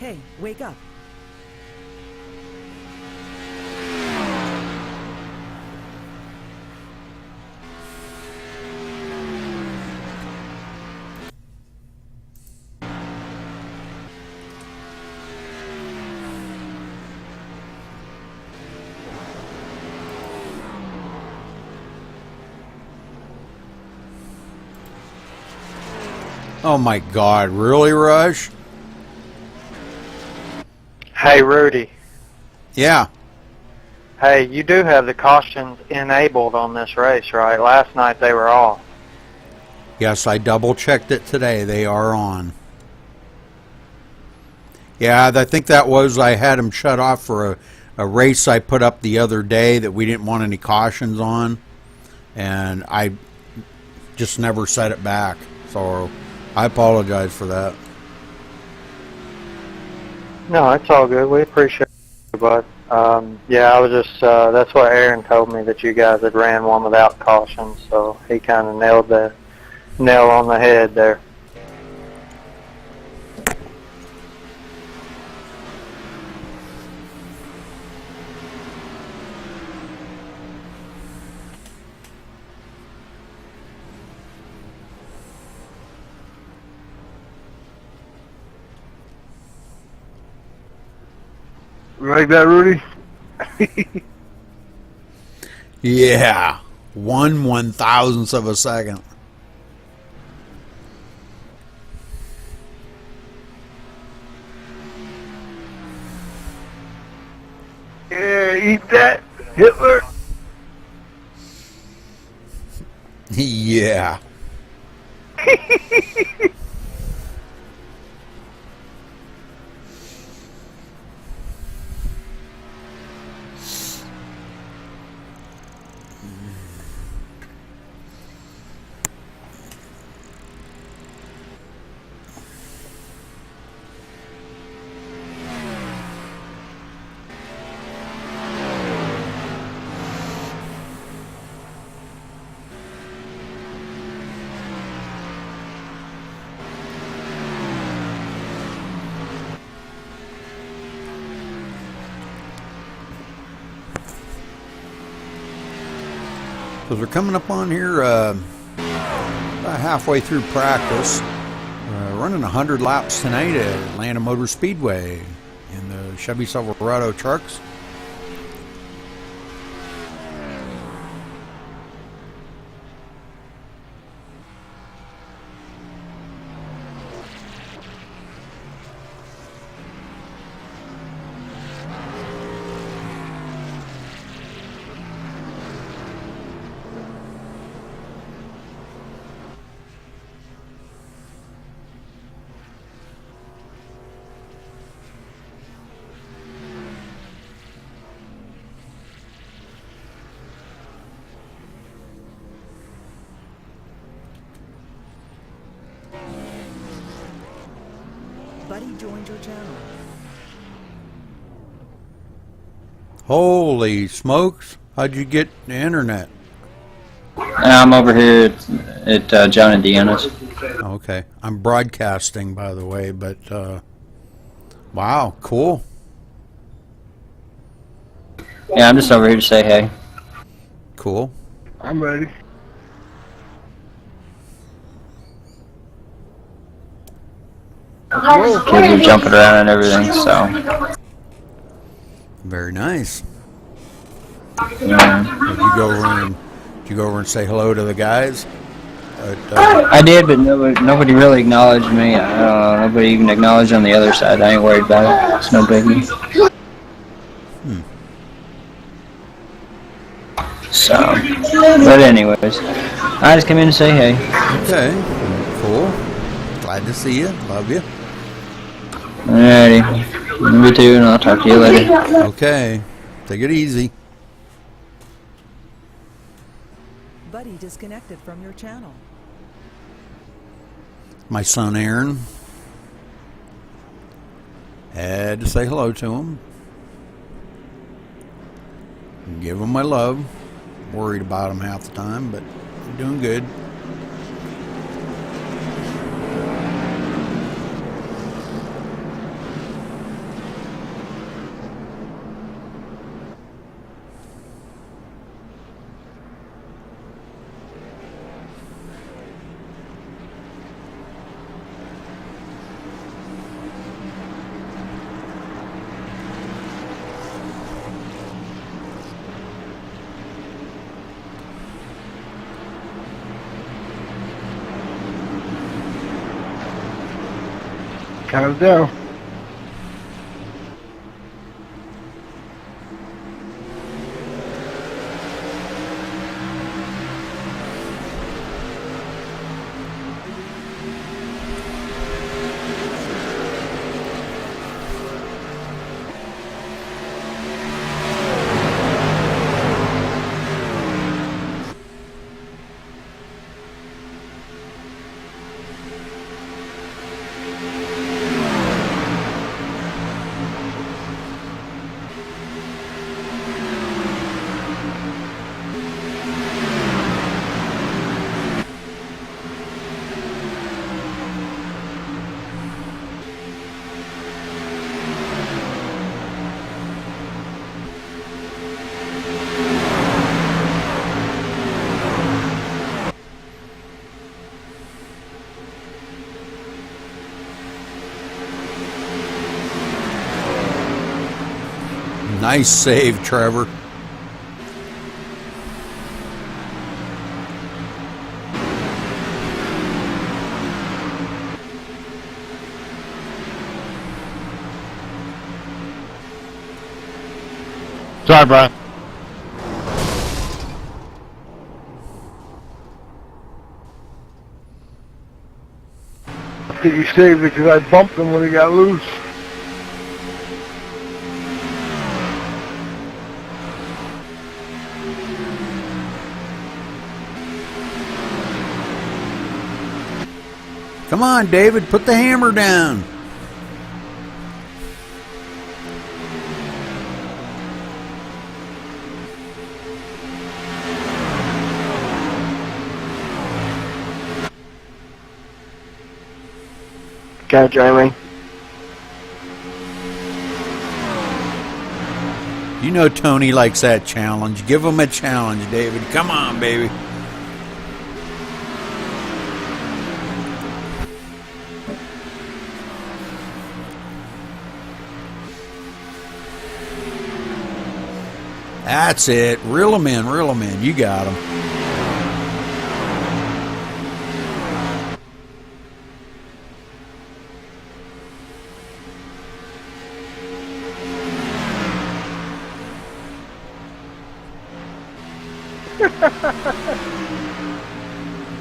Hey, wake up. Oh my God, really, Rush? Hey, Rudy. Yeah. Hey, you do have the cautions enabled on this race, right? Last night they were off. Yes, I double checked it today. They are on. Yeah, I think that was, I had them shut off for a race I put up the other day that we didn't want any cautions on. And I just never set it back. So I apologize for that. No, it's all good. We appreciate it, bud. Yeah, I was just, that's what Aaron told me, that you guys had ran one without caution, so he kind of nailed the nail on the head there. You like that, Rudy? Yeah. 1/1000th of a second. Yeah, eat that, Hitler. Yeah. So we're coming up on here about halfway through practice. Running 100 laps tonight at Atlanta Motor Speedway in the Chevy Silverado trucks. Buddy joined your channel. Holy smokes. How'd you get the internet? I'm over here at John and Deanna's. Okay. I'm broadcasting, by the way, but wow, cool. Yeah, I'm just over here to say hey. Cool. I'm ready. Kids are jumping around and everything, so. Very nice. Yeah. Did you go over and say hello to the guys? I did, but nobody really acknowledged me. Nobody even acknowledged on the other side. I ain't worried about it. It's no biggie. So, but anyways, I just came in to say hey. Okay, cool. Glad to see you. Love you. Alrighty. Me too, and I'll talk to you later. Okay, take it easy. Buddy disconnected from your channel. My son Aaron. Had to say hello to him. Give him my love. Worried about him half the time, but I'm doing good. Count it down. Nice save, Trevor. Sorry, Brian. I think you saved it because I bumped him when he got loose. Come on, David, put the hammer down. Go, Jamie. You know Tony likes that challenge. Give him a challenge, David. Come on, baby. That's it. Reel him in, reel him in. You got him.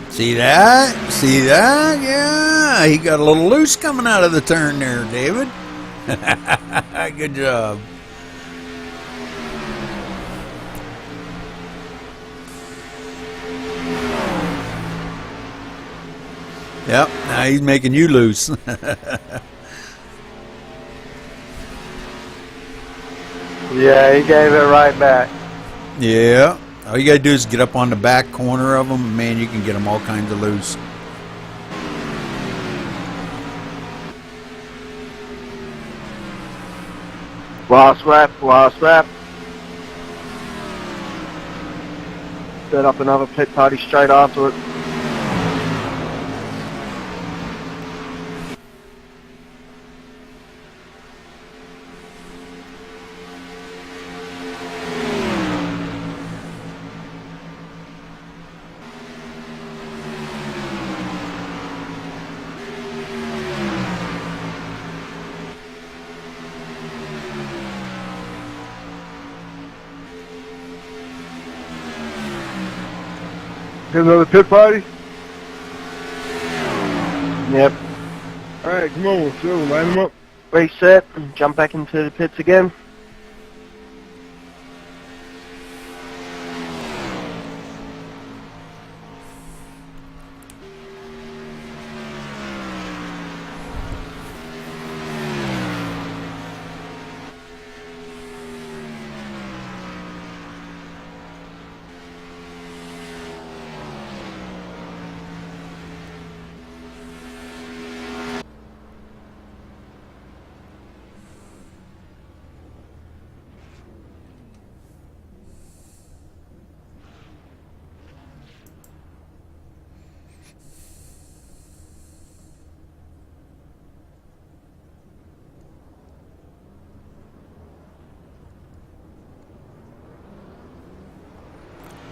See that? See that? Yeah, he got a little loose coming out of the turn there, David. Good job. Yep, now he's making you loose. Yeah, he gave it right back. Yeah. All you gotta do is get up on the back corner of them, and man, you can get them all kinds of loose. Last wrap, last wrap. Set up another pit party straight after it. Get another pit party? Yep. Alright, come on, let's go. Line them up. Reset and jump back into the pits again.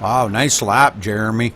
Wow, nice lap, Jeremy.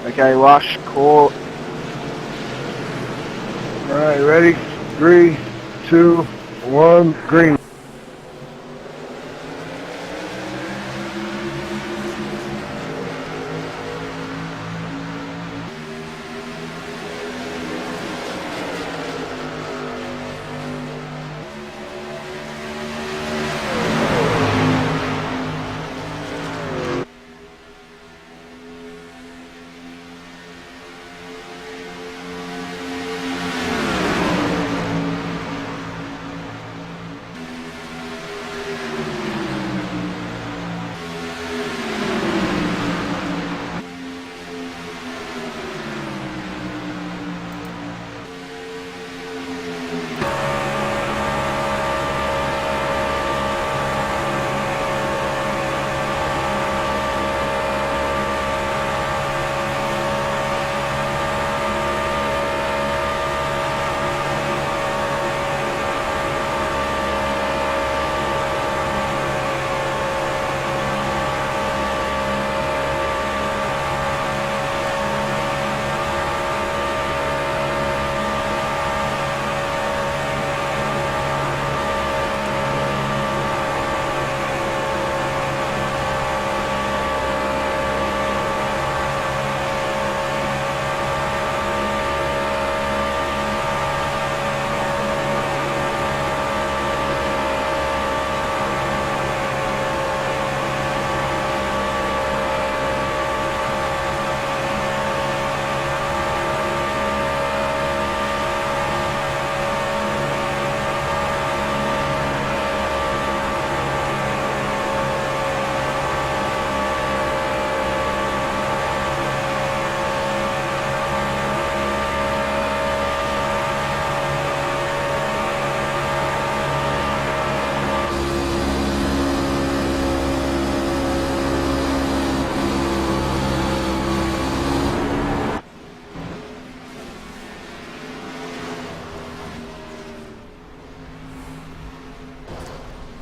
Okay, wash, cool. All right, ready? 3, 2, 1, green.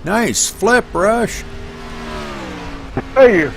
Nice flip, Rush. Hey,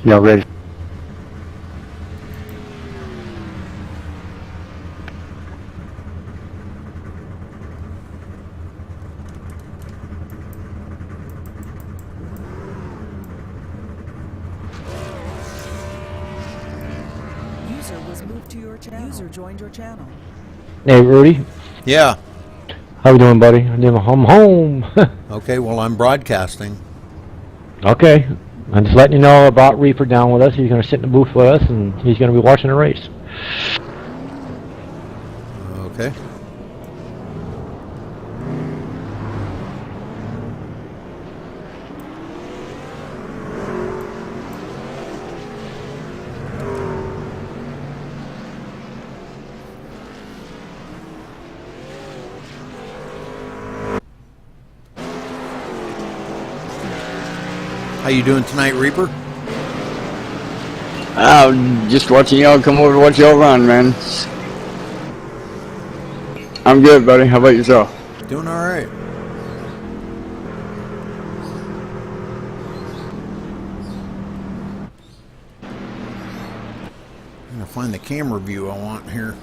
Y'all ready? User was moved to your channel. User joined your channel. Hey, Rudy. Yeah. How you doing, buddy? I'm home. Okay, well, I'm broadcasting. Okay. I'm just letting you know about Reaper down with us. He's going to sit in the booth with us, and he's going to be watching the race. Okay. How you doing tonight, Reaper? Just watching y'all come over to watch y'all run, man. I'm good, buddy. How about yourself? Doing all right. I'm gonna find the camera view I want here.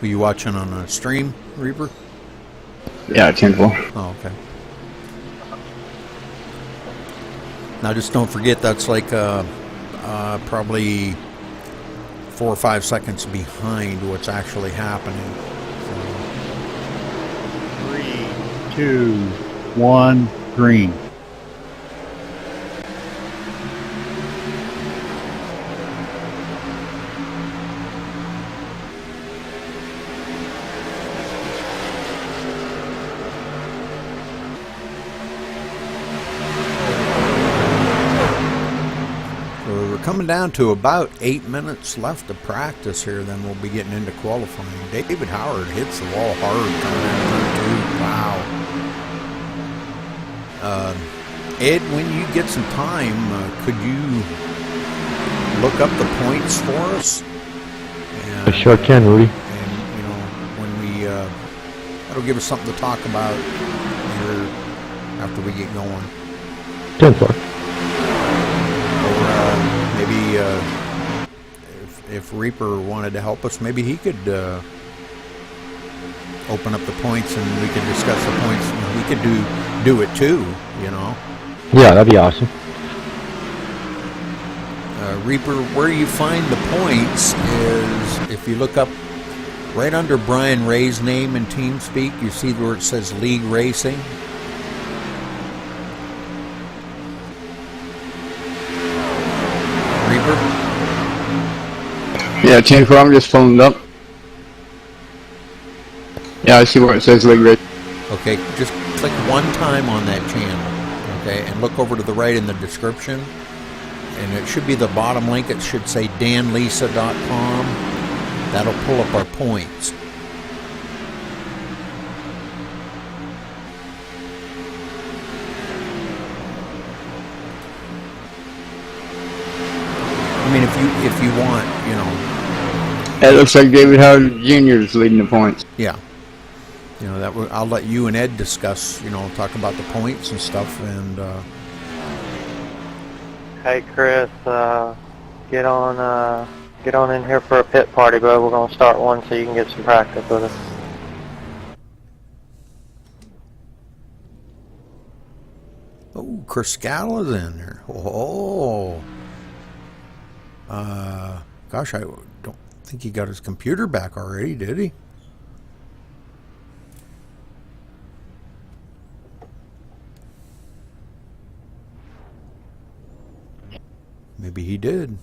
Were you watching on a stream, Reaper? Yeah, 10-4. Oh, okay. Now, just don't forget that's like probably 4 or 5 seconds behind what's actually happening. 3, 2, 1, green. Coming down to about 8 minutes left of practice here, then we'll be getting into qualifying. David Howard hits the wall hard coming in turn 2. Wow. Ed, when you get some time, could you look up the points for us? And, I sure can, Rudy. And, you know, when we, that'll give us something to talk about here after we get going. 10-4. Maybe if Reaper wanted to help us, maybe he could open up the points and we could discuss the points. You know, we could do it too, you know. Yeah, that'd be awesome. Reaper, where you find the points is if you look up right under Brian Ray's name in TeamSpeak, you see where it says League Racing. Yeah, 10-4. I'm just pulling it up. Yeah, I see where it says League Race. Okay, just click one time on that channel, okay, and look over to the right in the description, and it should be the bottom link. It should say danlisa.com. That'll pull up our points. I mean, if you want, you know. It looks like David Howard Jr. is leading the points. Yeah. You know, I'll let you and Ed discuss, you know, talk about the points and stuff. And Hey Chris, get on in here for a pit party, bro. We're gonna start one so you can get some practice with us. oh, Chris Scala's in there. Oh. Gosh, I don't think he got his computer back already, did he? Maybe he did.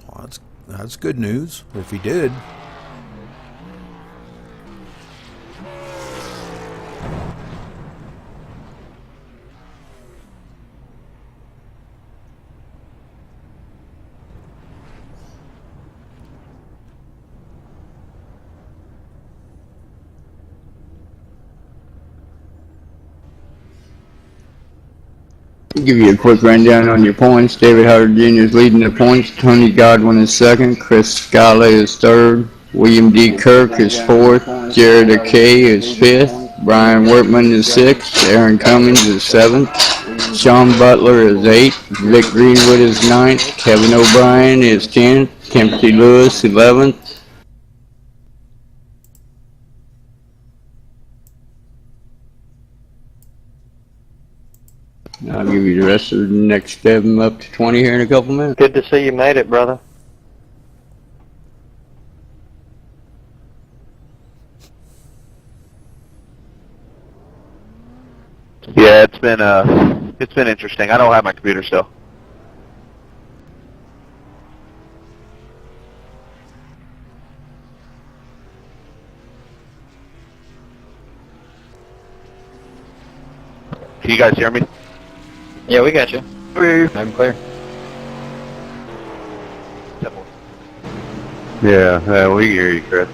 Well, that's good news if he did. give you a quick rundown on your points. David Howard Jr. is leading the points. Tony Godwin is second. Chris Scala is third. William D. Kirk is fourth. Jared Akay is fifth. Brian Workman is sixth. Aaron Cummings is seventh. Sean Butler is eighth. Vic Greenwood is ninth. Kevin O'Brien is 10th. Timothy Lewis 11th. I'll give you the rest of the next 7 up to 20 here in a couple minutes. Good to see you made it, brother. Yeah, it's been interesting. I don't have my computer still. Can you guys hear me? Yeah, we got you. I'm clear. Yeah, we hear you, Chris.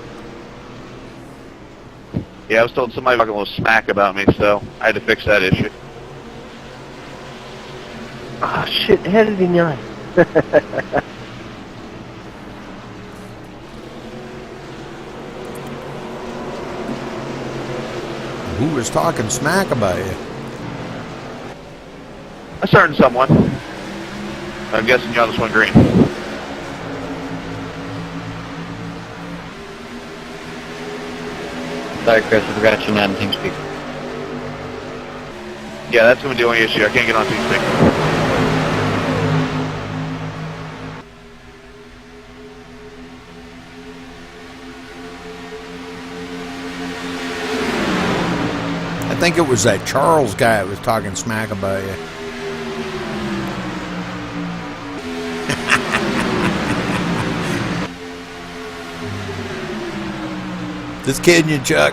Yeah, I was told somebody was talking a little smack about me, so I had to fix that issue. Oh, shit, how did he know? Who was talking smack about you? A certain someone. I'm guessing you're on this one green. Sorry, Chris, I forgot you're not in TeamSpeak. Yeah, that's going to be the only issue. I can't get on TeamSpeak. I think it was that Charles guy that was talking smack about you. Just kidding you, Chuck.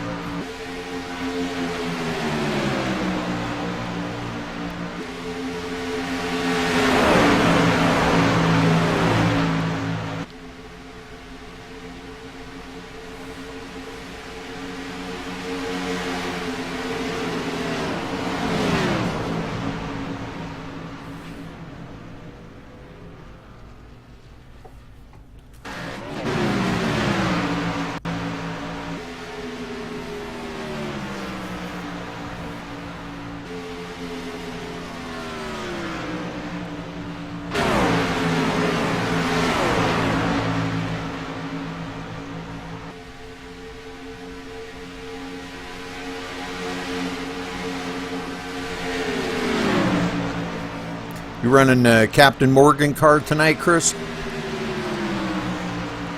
You running Captain Morgan car tonight, Chris?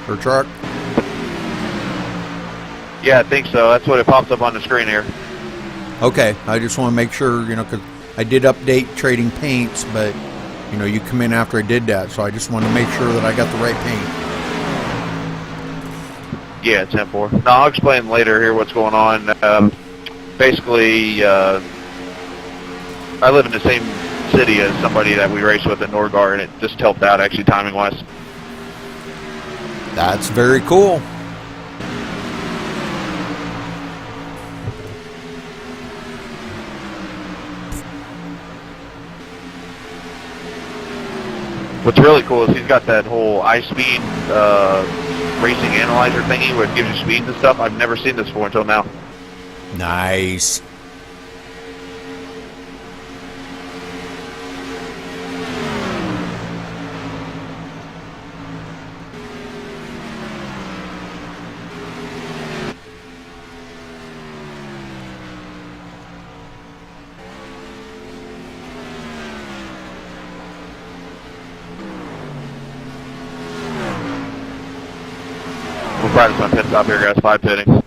Or truck? Yeah, I think so. That's what it pops up on the screen here. Okay, I just want to make sure, you know, because I did update trading paints, but, you know, you come in after I did that, so I just want to make sure that I got the right paint. Yeah, 10-4. No, I'll explain later here what's going on. Basically, I live in the same city as somebody that we race with at Norgar, and it just helped out actually timing-wise. That's very cool. What's really cool is he's got that whole iSpeed racing analyzer thingy where it gives you speeds and stuff. I've never seen this before until now. Nice. We'll practice on pit stop here, guys. 5 pitting.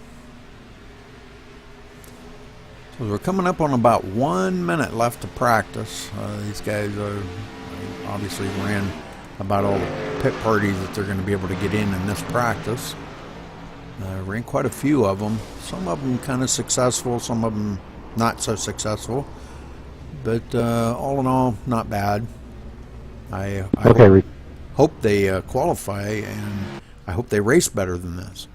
So we're coming up on about 1 minute left to practice. These guys are obviously ran about all the pit parties that they're going to be able to get in this practice. Ran quite a few of them. Some of them kind of successful, some of them not so successful. But all in all, not bad. I hope they qualify, and I hope they race better than this.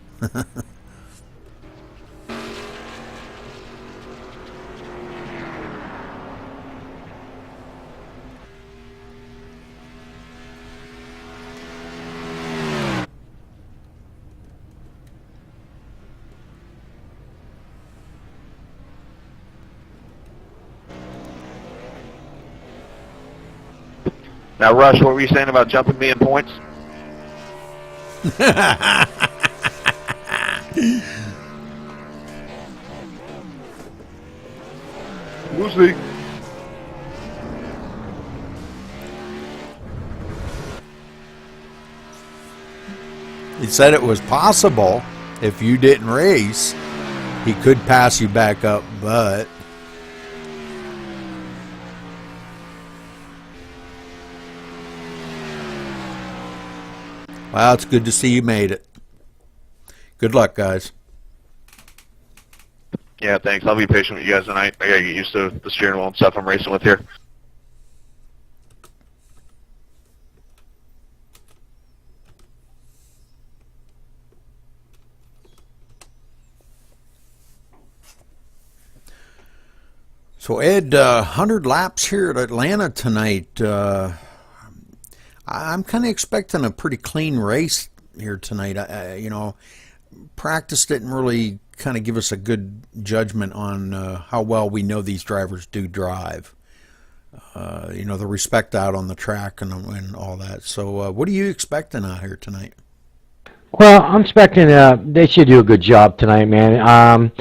Now, Rush, what were you saying about jumping me in points? We'll see. He said it was possible if you didn't race, he could pass you back up, but well, it's good to see you made it. Good luck, guys. Yeah, thanks. I'll be patient with you guys tonight. I gotta get used to the steering wheel and stuff I'm racing with here. So, Ed, 100 laps here at Atlanta tonight. I'm kind of expecting a pretty clean race here tonight. Practice didn't really kind of give us a good judgment on how well we know these drivers do drive. The respect out on the track and all that. So, what are you expecting out here tonight? Well, I'm expecting they should do a good job tonight, man.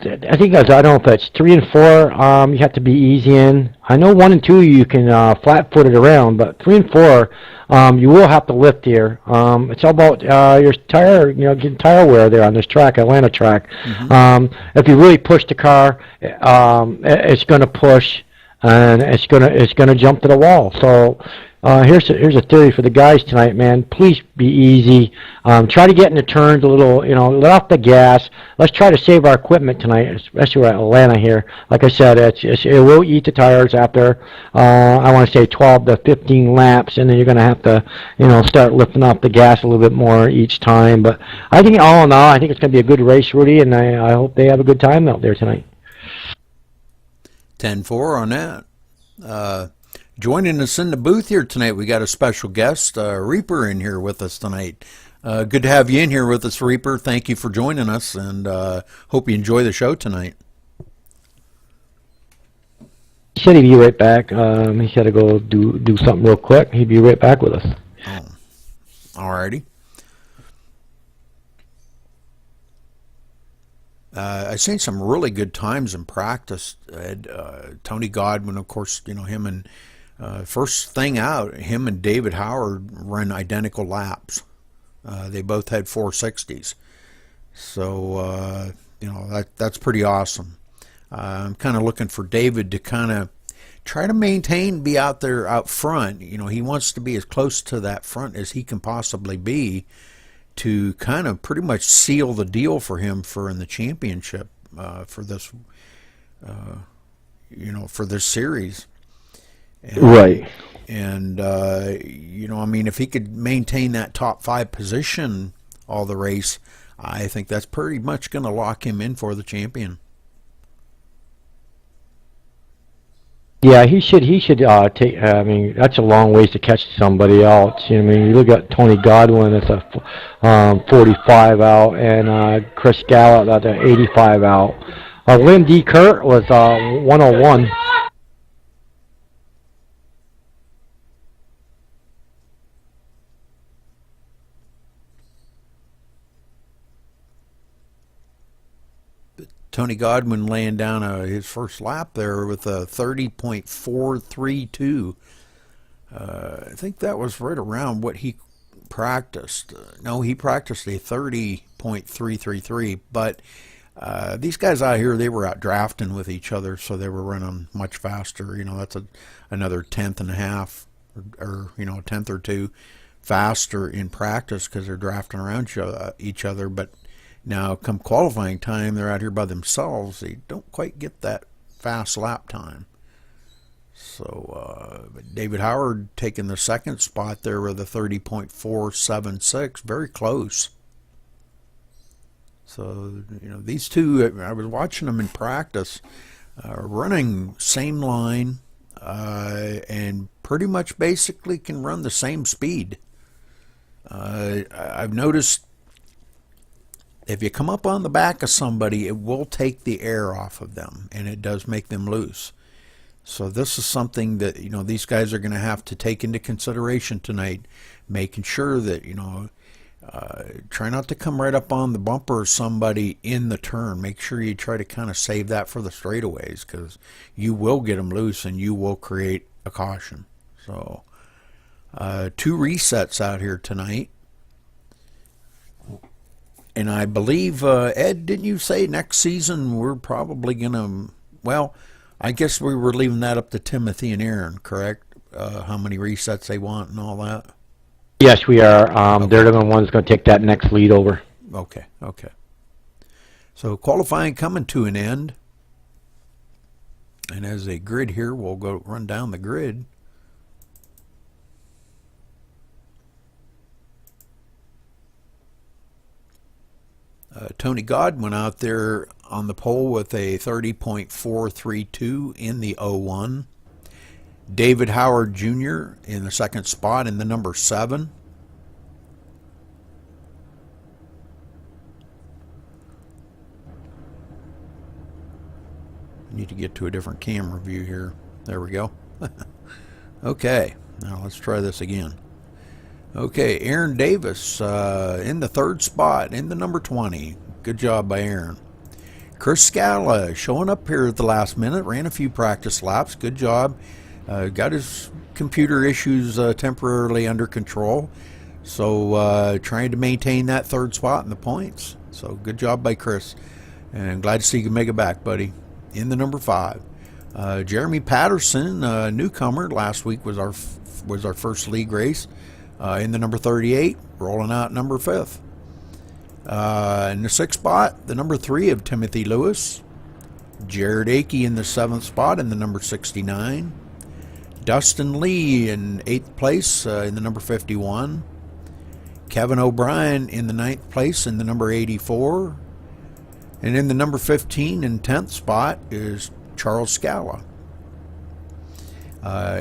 I think I don't know if that's 3 and 4. You have to be easy in. I know 1 and 2 you can flat-foot it around, but 3 and 4 you will have to lift here. It's all about your tire, getting tire wear there on this track, Atlanta track. Mm-hmm. If you really push the car, it's going to push and it's going to jump to the wall. So. Here's a theory for the guys tonight, man. Please be easy. Try to get in the turns a little, let off the gas. Let's try to save our equipment tonight, especially at Atlanta here. Like I said, it will eat the tires after, I want to say 12 to 15 laps, and then you're going to have to, start lifting off the gas a little bit more each time. But I think all in all, I think it's going to be a good race, Rudy, and I hope they have a good time out there tonight. 10-4 on that. Joining us in the booth here tonight, we got a special guest, Reaper, in here with us tonight. Good to have you in here with us, Reaper. Thank you for joining us, and hope you enjoy the show tonight. He said he'd be right back. He said to go do something real quick. He'd be right back with us. Oh, alrighty. I've seen some really good times in practice. Tony Godwin, of course, him and first thing out, him and David Howard ran identical laps. They both had 460s. So, that's pretty awesome. I'm kind of looking for David to kind of try to be out there out front. He wants to be as close to that front as he can possibly be to kind of pretty much seal the deal for him in the championship for this, for this series. Right. And, if he could maintain that top 5 position all the race, I think that's pretty much going to lock him in for the champion. Yeah, he should take. That's a long ways to catch somebody else. You look at Tony Godwin, it's a 45 out, and Chris Gallup at the 85 out. William D. Kurt was 101. Tony Godwin laying down his first lap there with a 30.432. I think that was right around what he practiced. No, he practiced a 30.333, but these guys out here, they were out drafting with each other, so they were running much faster. That's another tenth and a half, or a tenth or two faster in practice because they're drafting around each other, but now, come qualifying time, they're out here by themselves. They don't quite get that fast lap time. So, David Howard taking the second spot there with a 30.476, very close. So, these two, I was watching them in practice, running same line, and pretty much basically can run the same speed. I've noticed if you come up on the back of somebody, it will take the air off of them, and it does make them loose. So this is something that, you know, these guys are going to have to take into consideration tonight, making sure that, you know, try not to come right up on the bumper of somebody in the turn. Make sure you try to kind of save that for the straightaways, because you will get them loose and you will create a caution. So 2 resets out here tonight. And I believe, Ed, didn't you say next season we're probably going to, well, I guess we were leaving that up to Timothy and Aaron, correct? How many resets they want and all that? Yes, we are. They're the ones going to take that next lead over. Okay, okay. So qualifying coming to an end. And as a grid here, we'll go run down the grid. Tony Godwin out there on the pole with a 30.432 in the 01. David Howard Jr. in the second spot in the number 7. Need to get to a different camera view here. There we go. Okay, now let's try this again. Okay, Aaron Davis in the 3rd spot in the number 20. Good job by Aaron. Chris Scala showing up here at the last minute. Ran a few practice laps. Good job. Got his computer issues temporarily under control. So trying to maintain that 3rd spot in the points. So good job by Chris. And glad to see you can make it back, buddy. In the number 5. Jeremy Patterson, newcomer. Last week was our first league race. In the number 38, rolling out number 5th. In the 6th spot, the number 3 of Timothy Lewis. Jared Akey in the 7th spot in the number 69. Dustin Lee in 8th place in the number 51. Kevin O'Brien in the 9th place in the number 84. And in the number 15 and 10th spot is Charles Scala.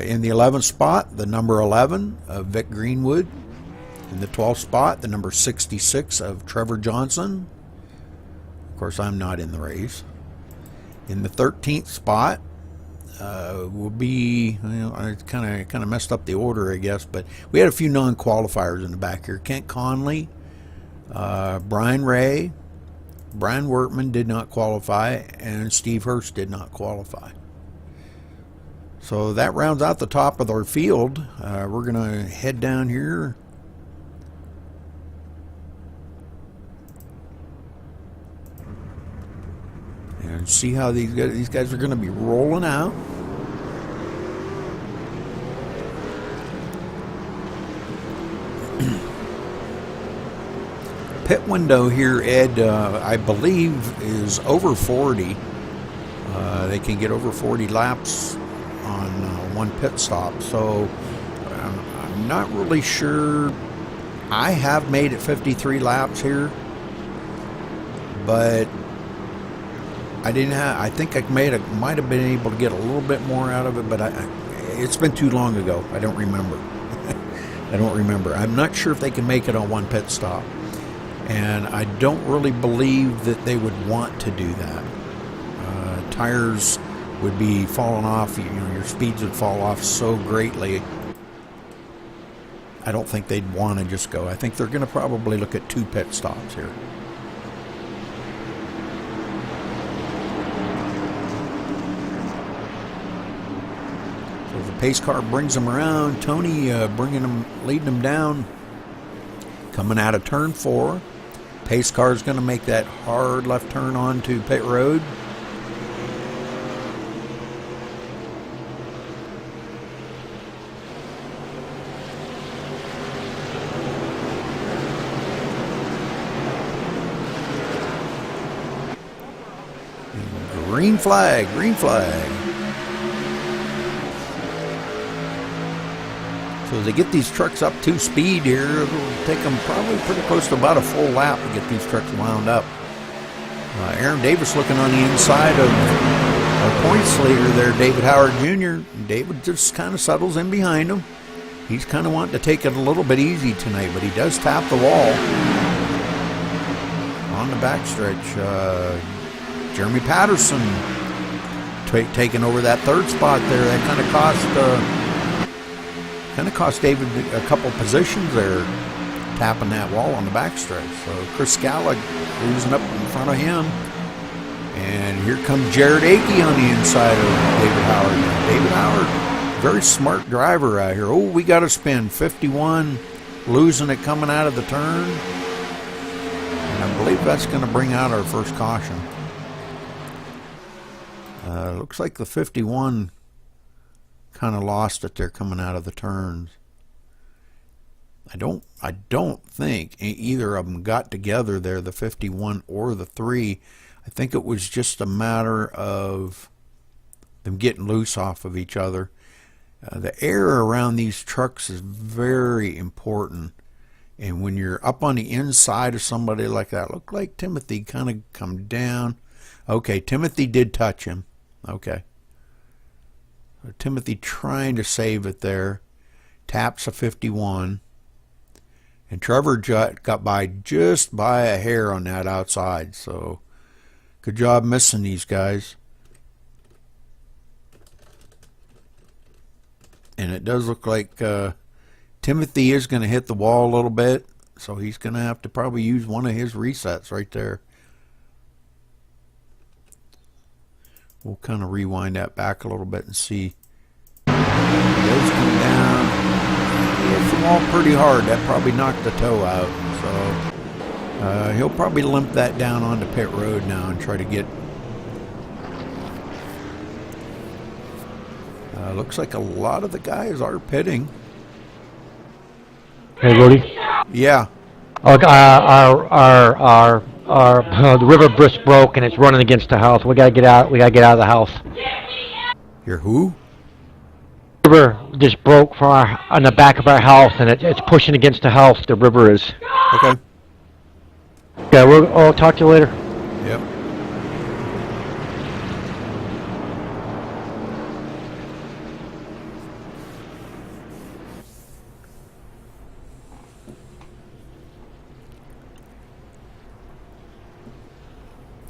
In the 11th spot, the number 11 of Vic Greenwood. In the 12th spot, the number 66 of Trevor Johnson. Of course, I'm not in the race. In the 13th spot will be, I kind of messed up the order, I guess, but we had a few non-qualifiers in the back here. Kent Conley, Brian Ray, Brian Wertman did not qualify, and Steve Hurst did not qualify. So that rounds out the top of our field. We're going to head down here. And see how these guys are going to be rolling out. Pit window here, Ed, I believe is over 40. They can get over 40 laps on one pit stop. So I'm not really sure. I have made it 53 laps here, but I didn't have. I think I might have been able to get a little bit more out of it, but it's been too long ago. I don't remember. I don't remember. I'm not sure if they can make it on one pit stop, and I don't really believe that they would want to do that. Tires would be falling off. Your speeds would fall off so greatly. I don't think they'd want to just go. I think they're going to probably look at 2 pit stops here. So the pace car brings them around. Tony leading them down. Coming out of turn 4. Pace car is going to make that hard left turn onto pit road. Green flag, green flag. So as they get these trucks up to speed here, it'll take them probably pretty close to about a full lap to get these trucks wound up. Aaron Davis looking on the inside of points leader there, David Howard Jr. David just kind of settles in behind him. He's kind of wanting to take it a little bit easy tonight, but he does tap the wall on the backstretch. Jeremy Patterson taking over that third spot there. That kind of cost David a couple positions there, tapping that wall on the backstretch. So Chris Scala losing up in front of him. And here comes Jared Akey on the inside of David Howard. David Howard, very smart driver out here. Oh, we got to spin 51, losing it coming out of the turn. And I believe that's going to bring out our first caution. Looks like the 51 kind of lost it there coming out of the turns. I don't think either of them got together there, the 51 or the 3. I think it was just a matter of them getting loose off of each other. The air around these trucks is very important. And when you're up on the inside of somebody like that, looked like Timothy kind of come down. Okay, Timothy did touch him. Okay. Timothy trying to save it there. Taps a 51. And Trevor got by just by a hair on that outside. So good job missing these guys. And it does look like Timothy is going to hit the wall a little bit. So he's going to have to probably use one of his resets right there. We'll kind of rewind that back a little bit and see. It does come down. Hits the wall pretty hard. That probably knocked the toe out. So he'll probably limp that down onto pit road now and try to get. Looks like a lot of the guys are pitting. Hey, Rudy. Yeah. The river brisk broke and it's running against the house. We gotta get out. We gotta get out of the house. Your who? The river just broke from on the back of our house, and it's pushing against the house. The river is. Okay. Yeah, I'll talk to you later. Yep.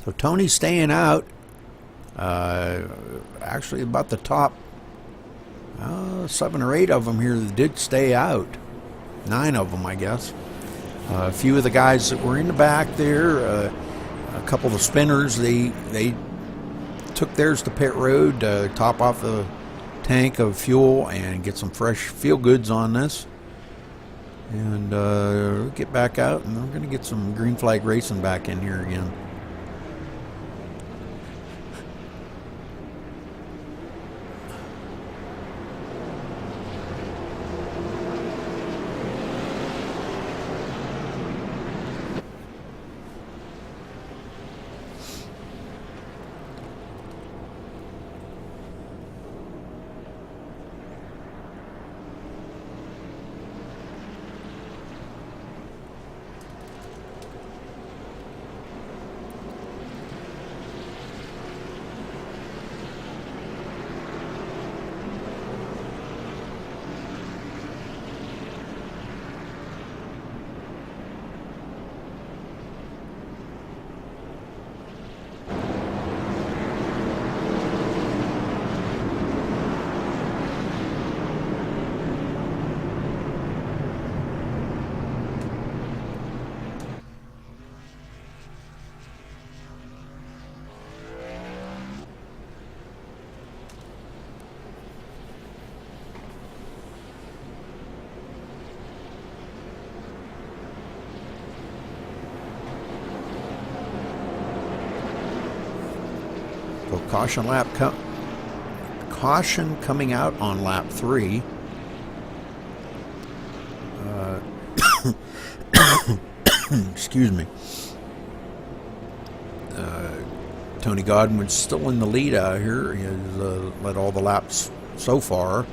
So Tony's staying out. Actually, about the top 7 or 8 of them here did stay out. 9 of them, I guess. A few of the guys that were in the back there, a couple of the spinners, they took theirs to pit road to top off the tank of fuel and get some fresh feel goods on this. And get back out, and we're going to get some green flag racing back in here again. So caution coming out on lap 3. Excuse me. Tony Godwin's still in the lead out here. He has led all the laps so far.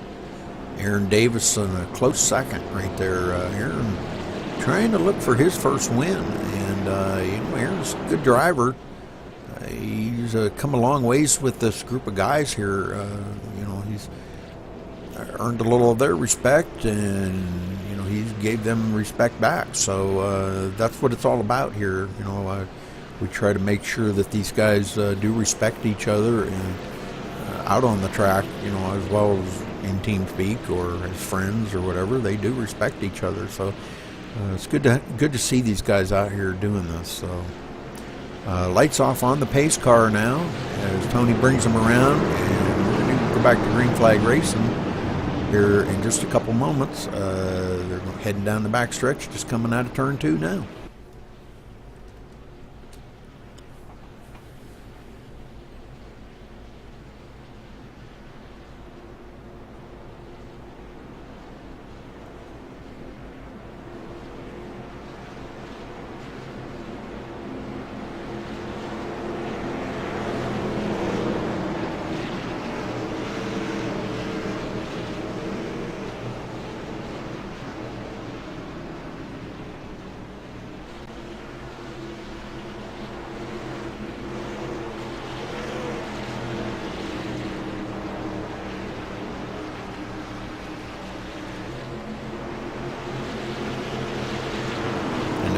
Aaron Davis in a close second right there here, and trying to look for his first win. And Aaron's a good driver. He's come a long ways with this group of guys here. He's earned a little of their respect, and he gave them respect back. So that's what it's all about here. We try to make sure that these guys do respect each other, and out on the track, you know, as well as in team speak or as friends or whatever. They do respect each other, so it's good to see these guys out here doing this. So lights off on the pace car now as Tony brings them around, and we're going to go back to green flag racing here in just a couple moments. They're heading down the back stretch, just coming out of turn 2 now.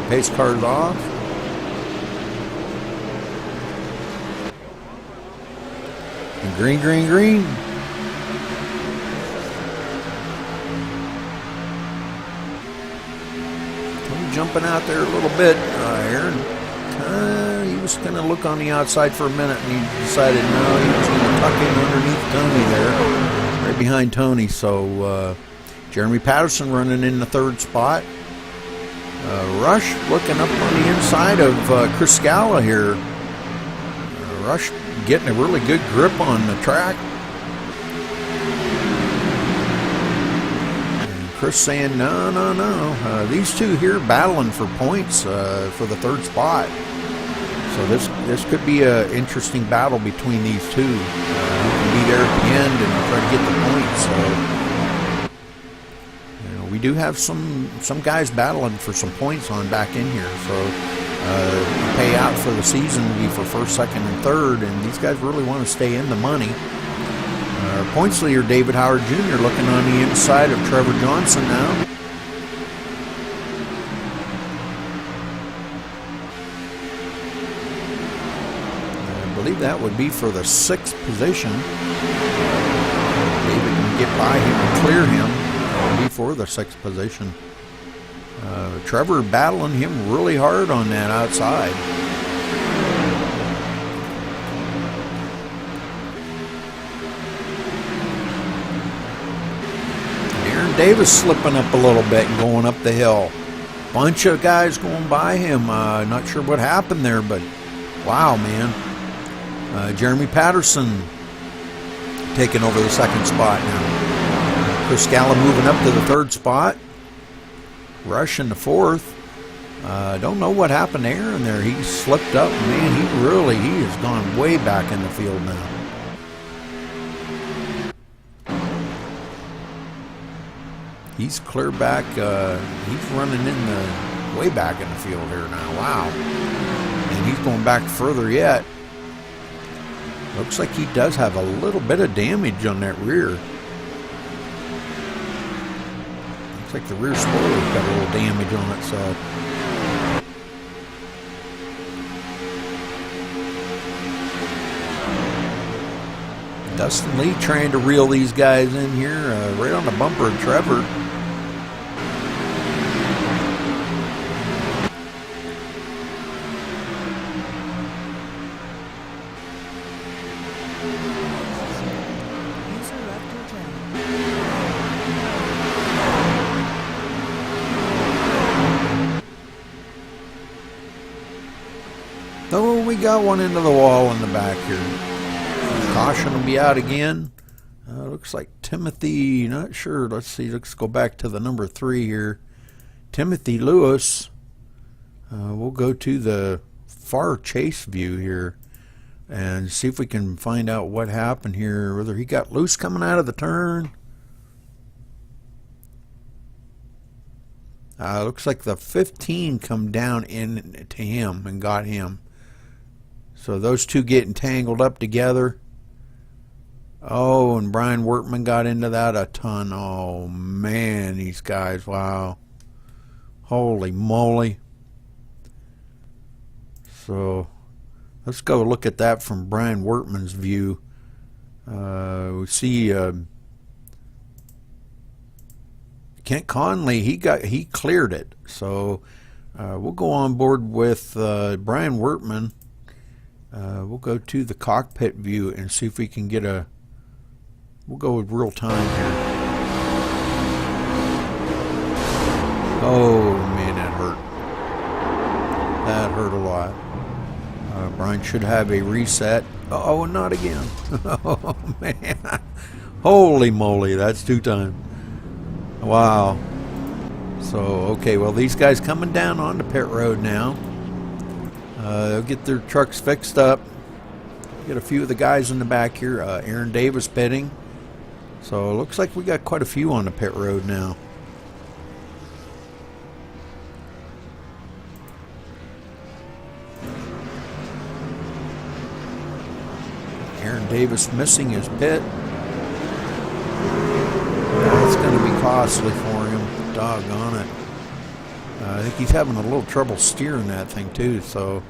Pace car's off. And green, green, green. Tony jumping out there a little bit. Aaron, he was going to look on the outside for a minute, and he decided no, he was going to tuck in underneath Tony there, right behind Tony. So Jeremy Patterson running in the 3rd spot. Rush looking up on the inside of Chris Scala here. Rush getting a really good grip on the track. And Chris saying, no. These two here battling for points for the 3rd spot. So this could be an interesting battle between these two. Who can be there at the end and try to get the points. So we do have some guys battling for some points on back in here, so the payout for the season will be for 1st, 2nd, and 3rd, and these guys really want to stay in the money. Points leader David Howard Jr. looking on the inside of Trevor Johnson now. I believe that would be for the 6th position. David can get by him and clear him. Before the 6th position. Trevor battling him really hard on that outside. Aaron Davis slipping up a little bit and going up the hill. Bunch of guys going by him. Not sure what happened there, but wow, man. Jeremy Patterson taking over the 2nd spot now. Chris Scala moving up to the 3rd spot. Rush in the 4th. Don't know what happened to Aaron there. He slipped up. Man, he has gone way back in the field now. He's clear back. He's running in the way back in the field here now. Wow. And he's going back further yet. Looks like he does have a little bit of damage on that rear. Looks like the rear spoiler's got a little damage on it, so. Dustin Lee trying to reel these guys in here, right on the bumper of Trevor. Oh, we got one into the wall in the back here. Caution will be out again. Looks like Timothy, not sure. Let's see. Let's go back to the number 3 here. Timothy Lewis. We'll go to the far chase view here and see if we can find out what happened here. Whether he got loose coming out of the turn. Looks like the 15 come down in to him and got him. So those two getting tangled up together. Oh, and Brian Workman got into that a ton. Oh, man, these guys, wow. Holy moly. So let's go look at that from Brian Workman's view. We see Kent Conley. He cleared it. So we'll go on board with Brian Wertman. We'll go to the cockpit view and see if we can get a. We'll go with real time here. Oh man, that hurt. That hurt a lot. Brian should have a reset. Oh, not again. Oh man. Holy moly, that's 2 times. Wow. So, okay, well, these guys coming down onto pit road now. They'll get their trucks fixed up. Get a few of the guys in the back here. Aaron Davis pitting. So, it looks like we got quite a few on the pit road now. Aaron Davis missing his pit. That's going to be costly for him. Doggone it. I think he's having a little trouble steering that thing too. So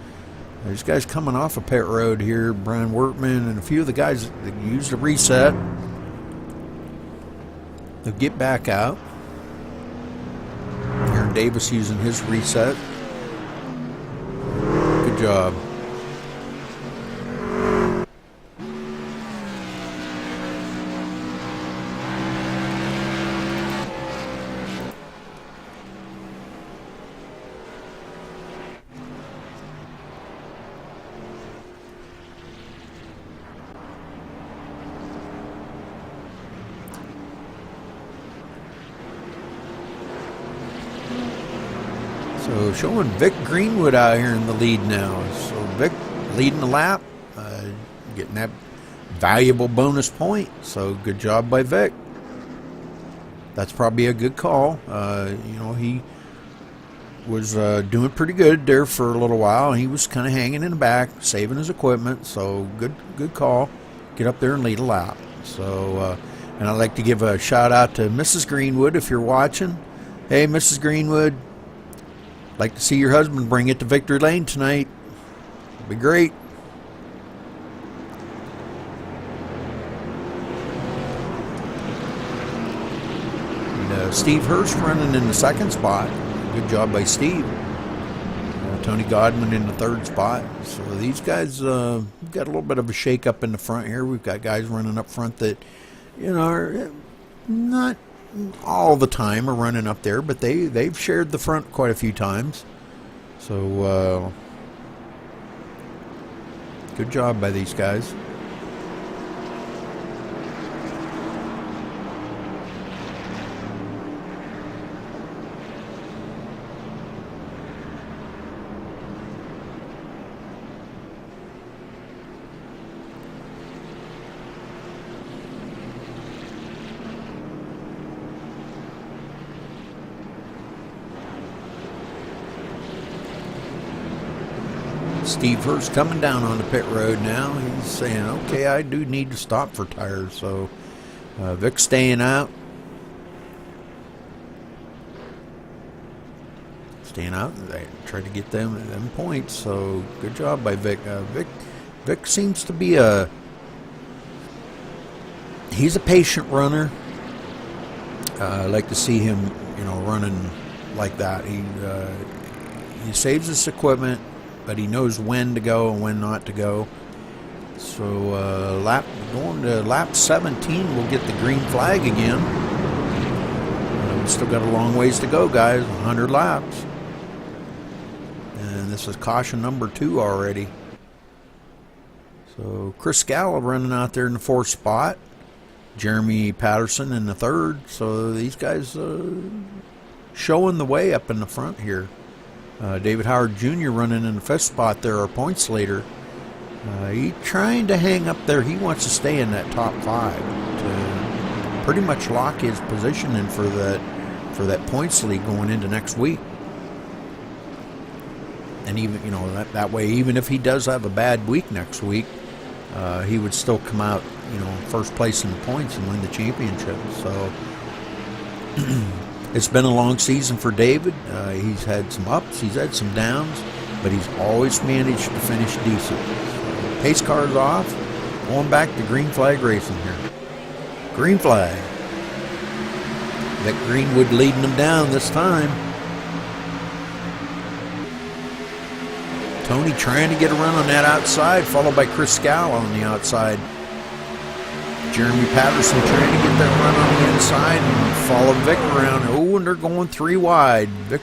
these guys coming off a pit road here. Brian Wertman and a few of the guys that used a reset. They'll get back out. Aaron Davis using his reset. Good job. So showing Vic Greenwood out here in the lead now. So Vic leading the lap, getting that valuable bonus point. So good job by Vic. That's probably a good call. You know, he was doing pretty good there for a little while. He was kind of hanging in the back, saving his equipment. So good call. Get up there and lead a lap. So, and I'd like to give a shout out to Mrs. Greenwood if you're watching. Hey, Mrs. Greenwood. Like to see your husband bring it to victory lane tonight. Be great. And, Steve Hurst running in the 2nd spot. Good job by Steve. Tony Godwin in the 3rd spot. So these guys we've got a little bit of a shake up in the front here. We've got guys running up front that, you know, are not all the time are running up there, but they've shared the front quite a few times. So good job by these guys. Steve Hurst coming down on the pit road now. He's saying, okay, I do need to stop for tires. So Vic's staying out. Staying out. They try to get them points. So good job by Vic. Vic seems to be he's a patient runner. I like to see him, you know, running like that. He saves his equipment, but he knows when to go and when not to go. So going to lap 17, we'll get the green flag again. We've still got a long ways to go, guys. 100 laps. And this is caution number 2 already. So Chris Scala running out there in the 4th spot. Jeremy Patterson in the 3rd. So these guys showing the way up in the front here. David Howard Jr. running in the 5th spot there, our points leader. He's trying to hang up there. He wants to stay in that top 5 to pretty much lock his position in for that points lead going into next week. And even, you know, that way, even if he does have a bad week next week, he would still come out, you know, first place in the points and win the championship. So it's been a long season for David. He's had some ups, he's had some downs, but he's always managed to finish decent. So, pace car's off. Going back to green flag racing here. Green flag. Vic Greenwood leading them down this time. Tony trying to get a run on that outside, followed by Chris Scala on the outside. Jeremy Patterson trying to get that run on the inside and follow Vic around. Oh, and they're going 3 wide. Vic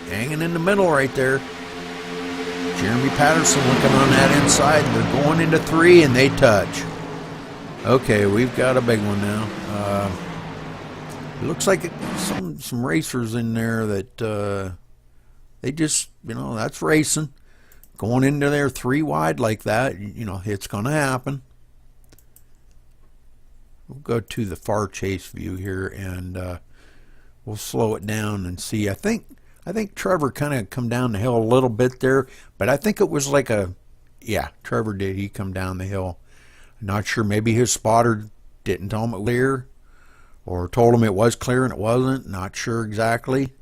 hanging in the middle right there. Jeremy Patterson looking on that inside. They're going into 3 and they touch. Okay, we've got a big one now. It looks like some racers in there that they just, that's racing. Going into there 3 wide like that, it's going to happen. We'll go to the far chase view here and we'll slow it down and see. I think Trevor kind of come down the hill a little bit there, but I think it was like Trevor did. He come down the hill. Not sure. Maybe his spotter didn't tell him it was clear, or told him it was clear and it wasn't. Not sure exactly.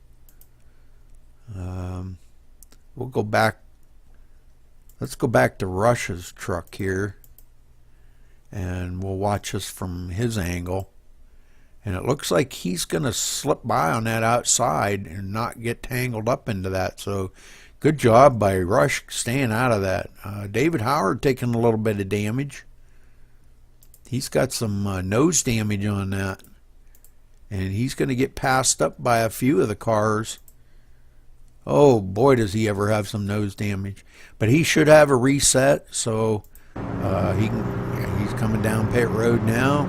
We'll go back. Let's go back to Rush's truck here, and we'll watch this from his angle. And it looks like he's going to slip by on that outside and not get tangled up into that. So good job by Rush staying out of that. David Howard taking a little bit of damage. He's got some nose damage on that. And he's going to get passed up by a few of the cars. Oh, boy, does he ever have some nose damage. But he should have a reset. So he's coming down pit road now.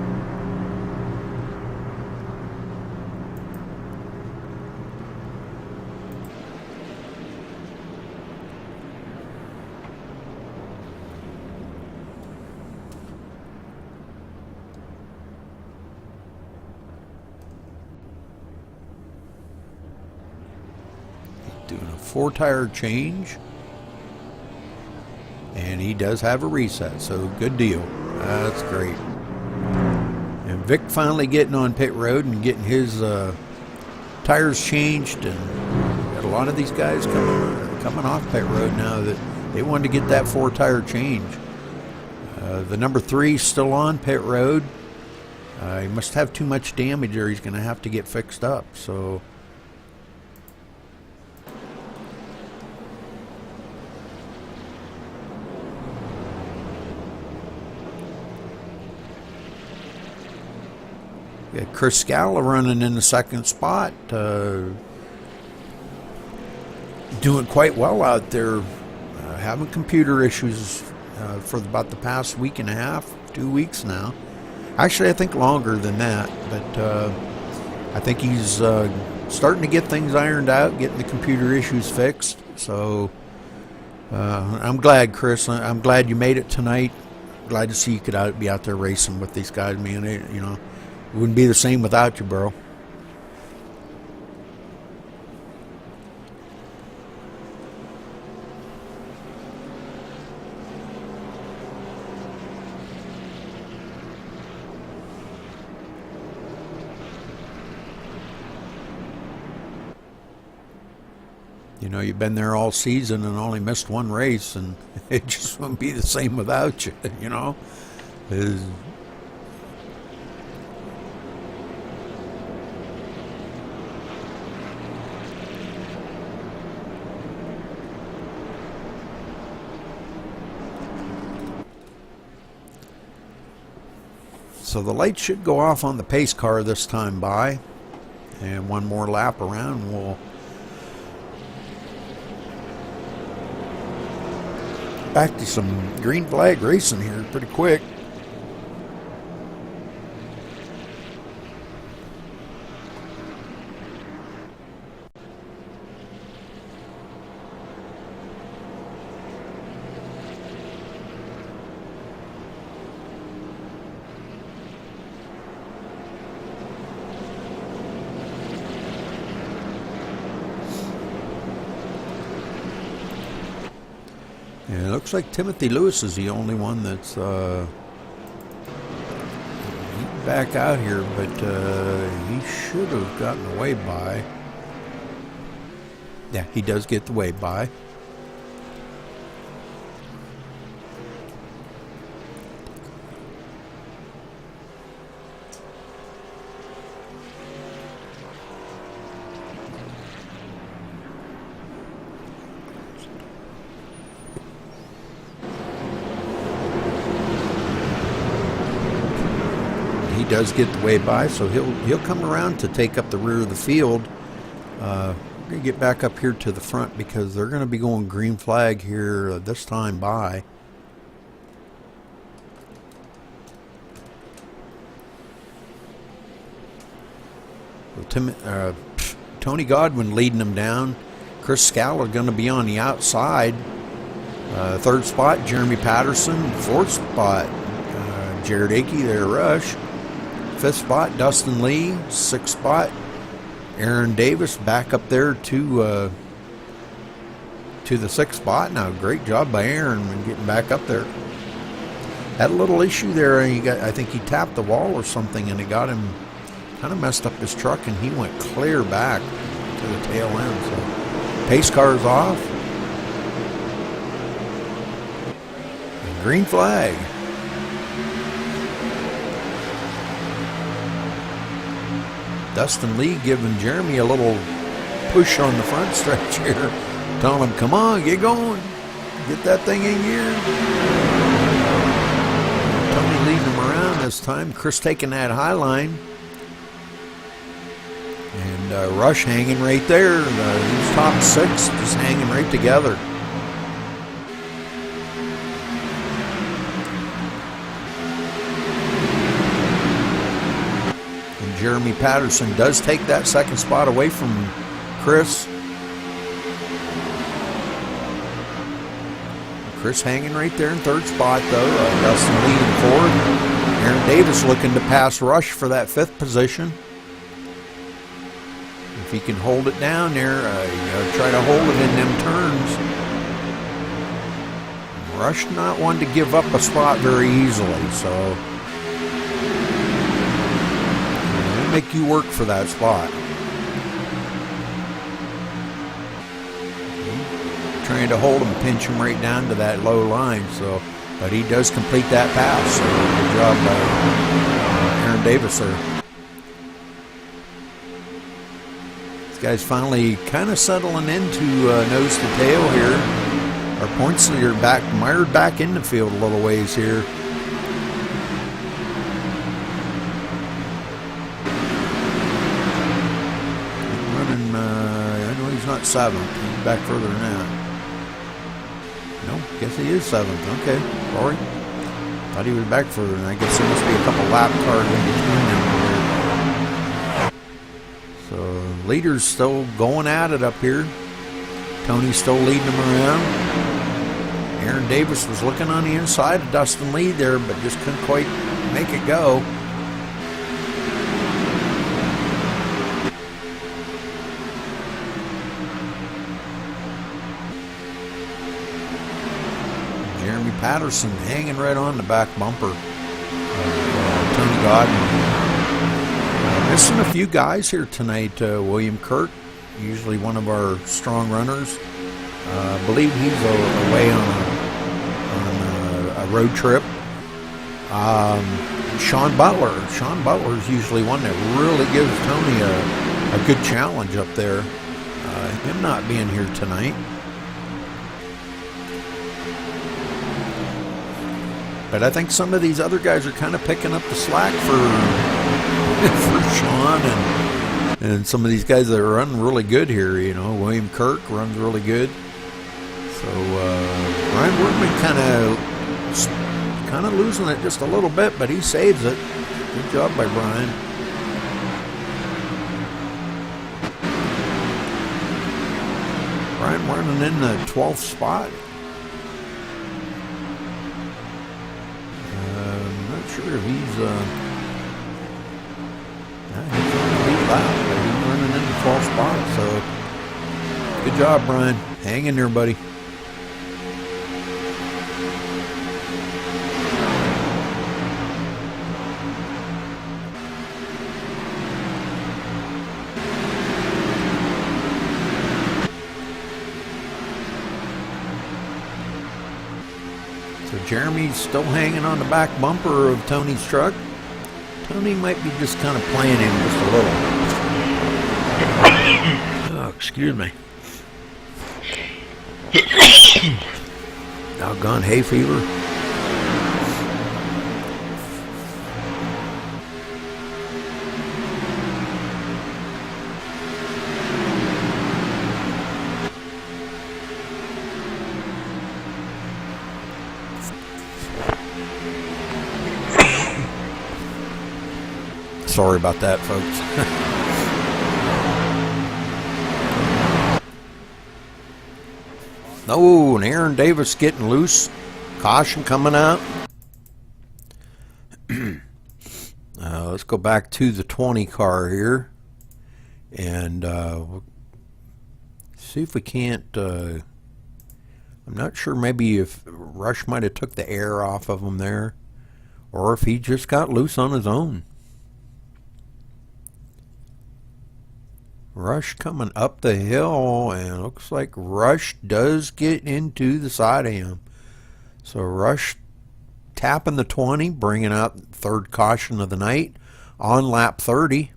Doing a 4-tire change, and he does have a reset, so good deal. That's great. And Vic finally getting on pit road and getting his tires changed, and got a lot of these guys coming off pit road now that they wanted to get that 4-tire change. The number 3 still on pit road. He must have too much damage or he's going to have to get fixed up. So got Chris Scala running in the 2nd spot, doing quite well out there, having computer issues for about the past week and a half, 2 weeks now. Actually, I think longer than that, but I think he's starting to get things ironed out, getting the computer issues fixed. So I'm glad, Chris. I'm glad you made it tonight. Glad to see you could be out there racing with these guys, man. It wouldn't be the same without you, bro. You've been there all season and only missed 1 race, and it just wouldn't be the same without you, So the light should go off on the pace car this time by, and 1 more lap around, we'll back to some green flag racing here pretty quick. Yeah, it looks like Timothy Lewis is the only one that's back out here, but he should have gotten away by. Yeah, he does get the way by. does get the way by, so he'll come around to take up the rear of the field. We're going to get back up here to the front because they're going to be going green flag here this time by. So Tony Godwin leading them down. Chris Scala going to be on the outside. Third spot, Jeremy Patterson. Fourth spot, Jared Akey there, Rush. Fifth spot, Dustin Lee. Sixth spot, Aaron Davis back up there to the sixth spot. Now, great job by Aaron in getting back up there. Had a little issue there. I think he tapped the wall or something, and it got him, kind of messed up his truck, and he went clear back to the tail end. So, pace car's off. And green flag. Dustin Lee giving Jeremy a little push on the front stretch here, telling him, come on, get going. Get that thing in gear. Tony leading him around this time. Chris taking that high line. And Rush hanging right there. These top six just hanging right together. Jeremy Patterson does take that second spot away from Chris. Chris hanging right there in third spot, though. Dustin Lee in fourth. Aaron Davis looking to pass Rush for that fifth position. If he can hold it down there, try to hold it in them turns. Rush not one to give up a spot very easily, so make you work for that spot. Trying to hold him, pinch him right down to that low line. So, but he does complete that pass. So good job by Aaron Davis there. This guy's finally kind of settling into nose to tail here. Our points are back, mired back in the field a little ways here. Not seventh. He's back further than that. No, guess he is seventh. Okay, sorry. Thought he was back further than that. I guess there must be a couple lap cars in between them here. So, leaders still going at it up here. Tony's still leading them around. Aaron Davis was looking on the inside of Dustin Lee there, but just couldn't quite make it go. Patterson hanging right on the back bumper. Tony Godwin. Missing a few guys here tonight. William Kirk, usually one of our strong runners. I believe he's away on a road trip. Sean Butler. Sean Butler is usually one that really gives Tony a good challenge up there. Him not being here tonight. But I think some of these other guys are kind of picking up the slack for Sean and some of these guys that are running really good here. You know, William Kirk runs really good. So Brian Workman kind of losing it just a little bit, but he saves it. Good job by Brian. Brian running in the 12th spot. Sure, he's on the lead lap, but he's running in the 12th spot, so good job, Brian. Hang in there, buddy. So Jeremy's still hanging on the back bumper of Tony's truck. Tony might be just kind of playing him just a little. Oh, excuse me. Doggone hay fever. Sorry about that, folks. Oh, and Aaron Davis getting loose. Caution coming out. Let's go back to the 20 car here. And we'll see if we can't... I'm not sure, maybe if Rush might have took the air off of him there. Or if he just got loose on his own. Rush coming up the hill, and it looks like Rush does get into the side of him. So Rush tapping the 20, bringing out third caution of the night on lap 30.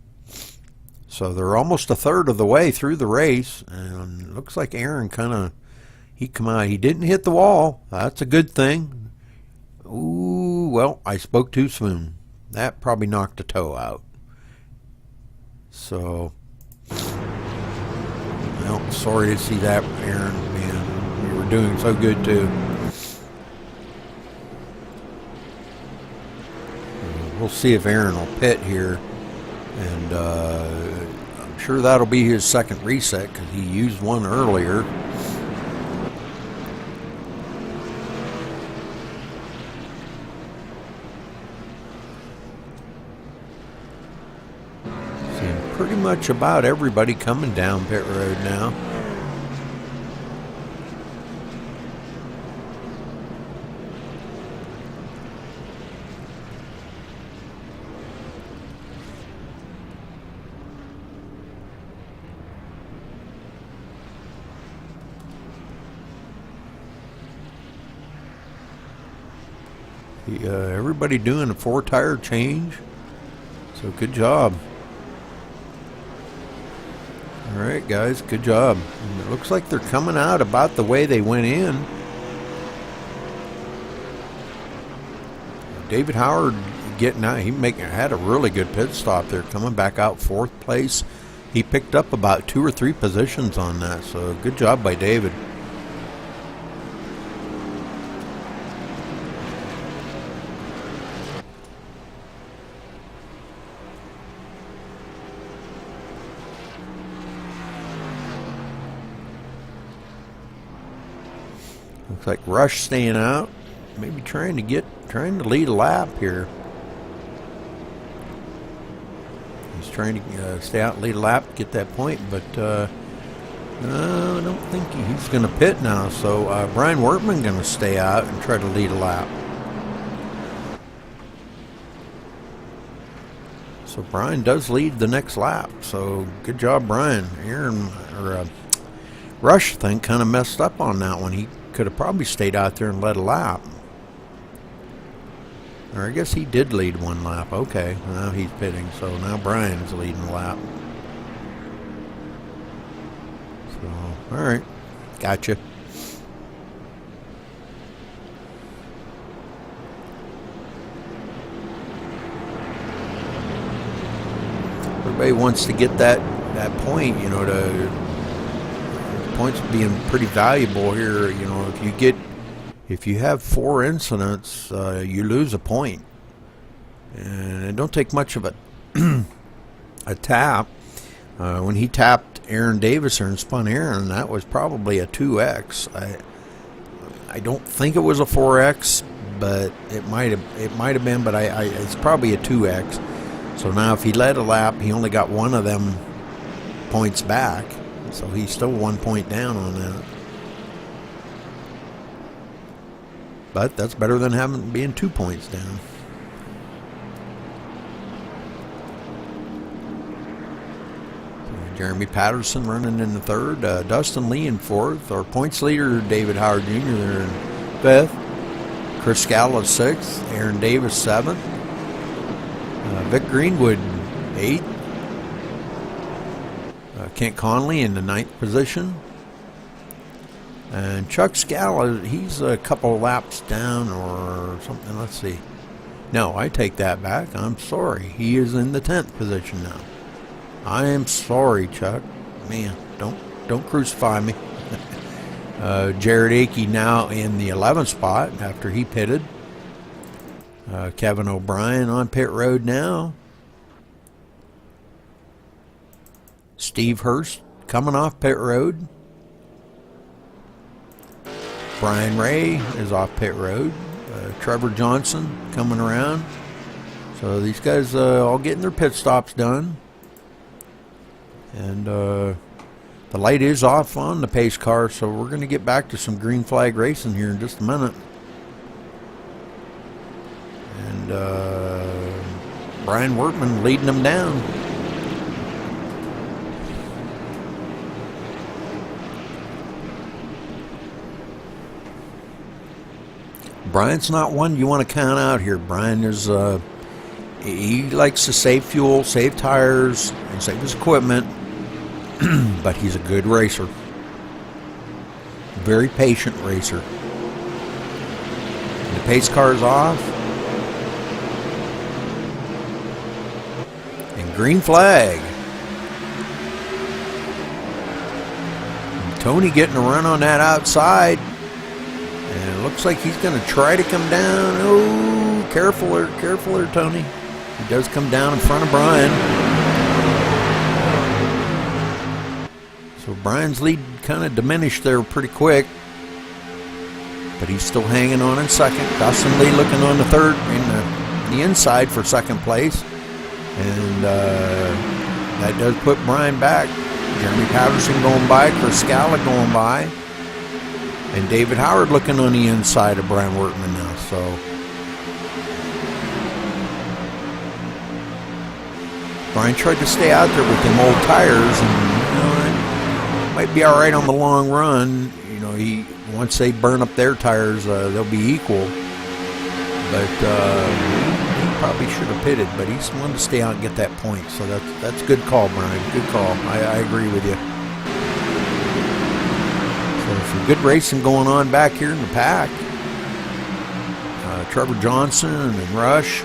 So they're almost a third of the way through the race, and it looks like Aaron he come out. He didn't hit the wall. That's a good thing. Ooh, well, I spoke too soon. That probably knocked a toe out. So... well, sorry to see that, Aaron, man. You were doing so good, too. We'll see if Aaron will pit here. And I'm sure that'll be his second reset because he used one earlier. Pretty much about everybody coming down pit road now. Everybody doing a 4-tire change, so good job. Alright guys, good job. And it looks like they're coming out about the way they went in. David Howard getting out, had a really good pit stop there, coming back out 4th place. He picked up about 2 or 3 positions on that, so good job by David. Looks like Rush staying out, maybe trying to lead a lap here. He's trying to stay out and lead a lap, get that point, but no, I don't think he's going to pit now. So Brian Wortman going to stay out and try to lead a lap. So Brian does lead the next lap. So good job, Brian. Rush, I think, kind of messed up on that one. He could have probably stayed out there and led a lap. Or I guess he did lead one lap. Okay, now he's pitting, so now Brian's leading the lap. So, alright, gotcha. Everybody wants to get that point, you know, points being pretty valuable here. You know, if you have 4 incidents, you lose a point, and it don't take much of a tap. When he tapped Aaron Davis and spun Aaron, that was probably a 2x. I don't think it was a 4x, but it might have been. But it's probably a 2x. So now if he led a lap, he only got one of them points back. So he's still 1 point down on that. But that's better than being 2 points down. So Jeremy Patterson running in the 3rd. Dustin Lee in 4th. Our points leader, David Howard Jr. there in 5th. Chris Scala 6th. Aaron Davis 7th. Vic Greenwood 8th. Kent Conley in the 9th position. And Chuck Scala, he's a couple laps down or something. Let's see. No, I take that back. I'm sorry. He is in the 10th position now. I am sorry, Chuck. Man, don't crucify me. Jared Akey now in the 11th spot after he pitted. Kevin O'Brien on pit road now. Steve Hurst coming off pit road. Brian Ray is off pit road. Trevor Johnson coming around. So these guys all getting their pit stops done. And the light is off on the pace car, so we're going to get back to some green flag racing here in just a minute. And Brian Wortman leading them down. Brian's not one you want to count out here. Brian is, he likes to save fuel, save tires, and save his equipment, but he's a good racer. Very patient racer. The pace car's off. And green flag. And Tony getting a run on that outside. And it looks like he's going to try to come down. Oh, careful there, Tony. He does come down in front of Brian. So Brian's lead kind of diminished there pretty quick. But he's still hanging on in second. Dustin Lee looking on the third, in the inside for second place. And that does put Brian back. Jeremy Patterson going by, Chris Scala going by. And David Howard looking on the inside of Brian Wortman now. So Brian tried to stay out there with them old tires, and it might be all right on the long run. Once they burn up their tires, they'll be equal. But he probably should have pitted, but he's wanted to stay out and get that point. So that's a good call, Brian. Good call. I agree with you. Some good racing going on back here in the pack. Trevor Johnson and Rush.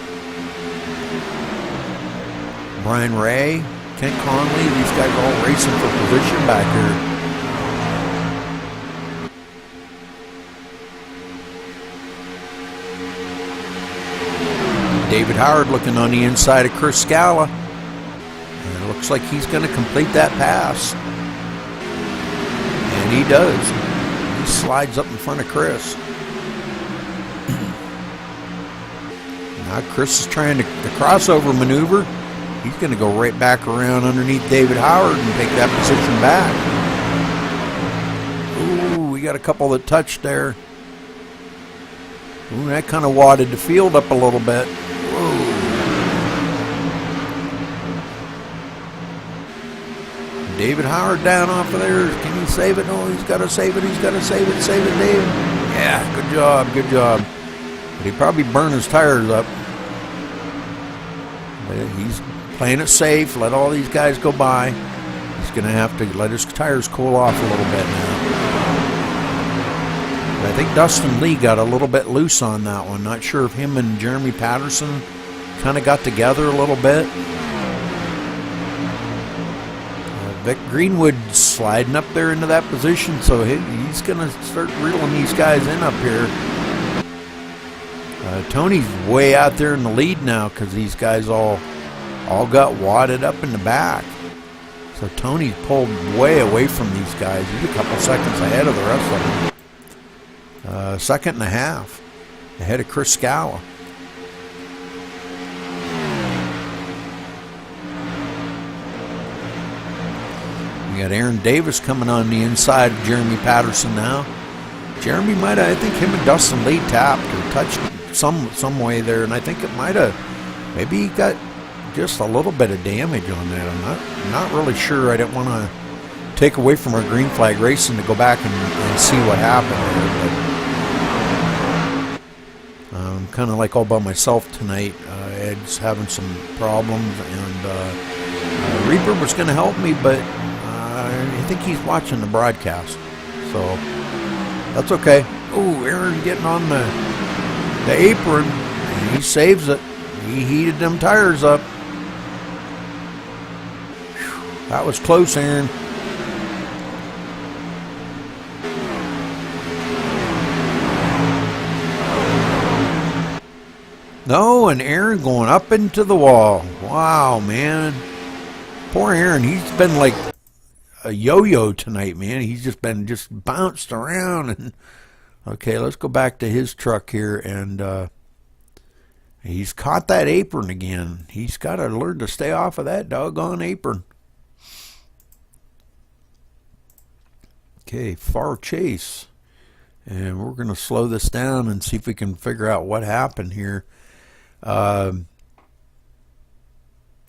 Brian Ray, Kent Conley, these guys are all racing for position back here. David Howard looking on the inside of Chris Scala. And it looks like he's going to complete that pass. And he does. He slides up in front of Chris. Now Chris is trying the crossover maneuver. He's going to go right back around underneath David Howard and take that position back. Ooh, we got a couple that touched there. Ooh, that kind of wadded the field up a little bit. Whoa. David Howard down off of there. Can he save it? No, he's got to save it. He's got to save it. Save it, Dave. Yeah, good job. Good job. But he probably burned his tires up. But he's playing it safe. Let all these guys go by. He's going to have to let his tires cool off a little bit now. But I think Dustin Lee got a little bit loose on that one. Not sure if him and Jeremy Patterson kind of got together a little bit. Vic Greenwood sliding up there into that position, so he's going to start reeling these guys in up here. Tony's way out there in the lead now because these guys all got wadded up in the back. So Tony's pulled way away from these guys. He's a couple seconds ahead of the rest of them. Second and a half ahead of Chris Scala. We got Aaron Davis coming on the inside of Jeremy Patterson now. Jeremy might have, I think him and Dustin Lee tapped or touched some way there, and I think it might have, maybe he got just a little bit of damage on that. I'm not really sure. I didn't want to take away from our green flag racing to go back and see what happened there. I'm kind of like all by myself tonight. Ed's having some problems, and Reaper was going to help me, but I think he's watching the broadcast, so that's okay. Oh, Aaron getting on the apron, and he saves it. He heated them tires up. Whew, that was close, Aaron. No, and Aaron going up into the wall. Wow, man. Poor Aaron. He's been like a yo-yo tonight, man. He's just been bounced around. And okay, let's go back to his truck here, and he's caught that apron again. He's got to learn to stay off of that doggone apron. Okay, far chase. And we're going to slow this down and see if we can figure out what happened here.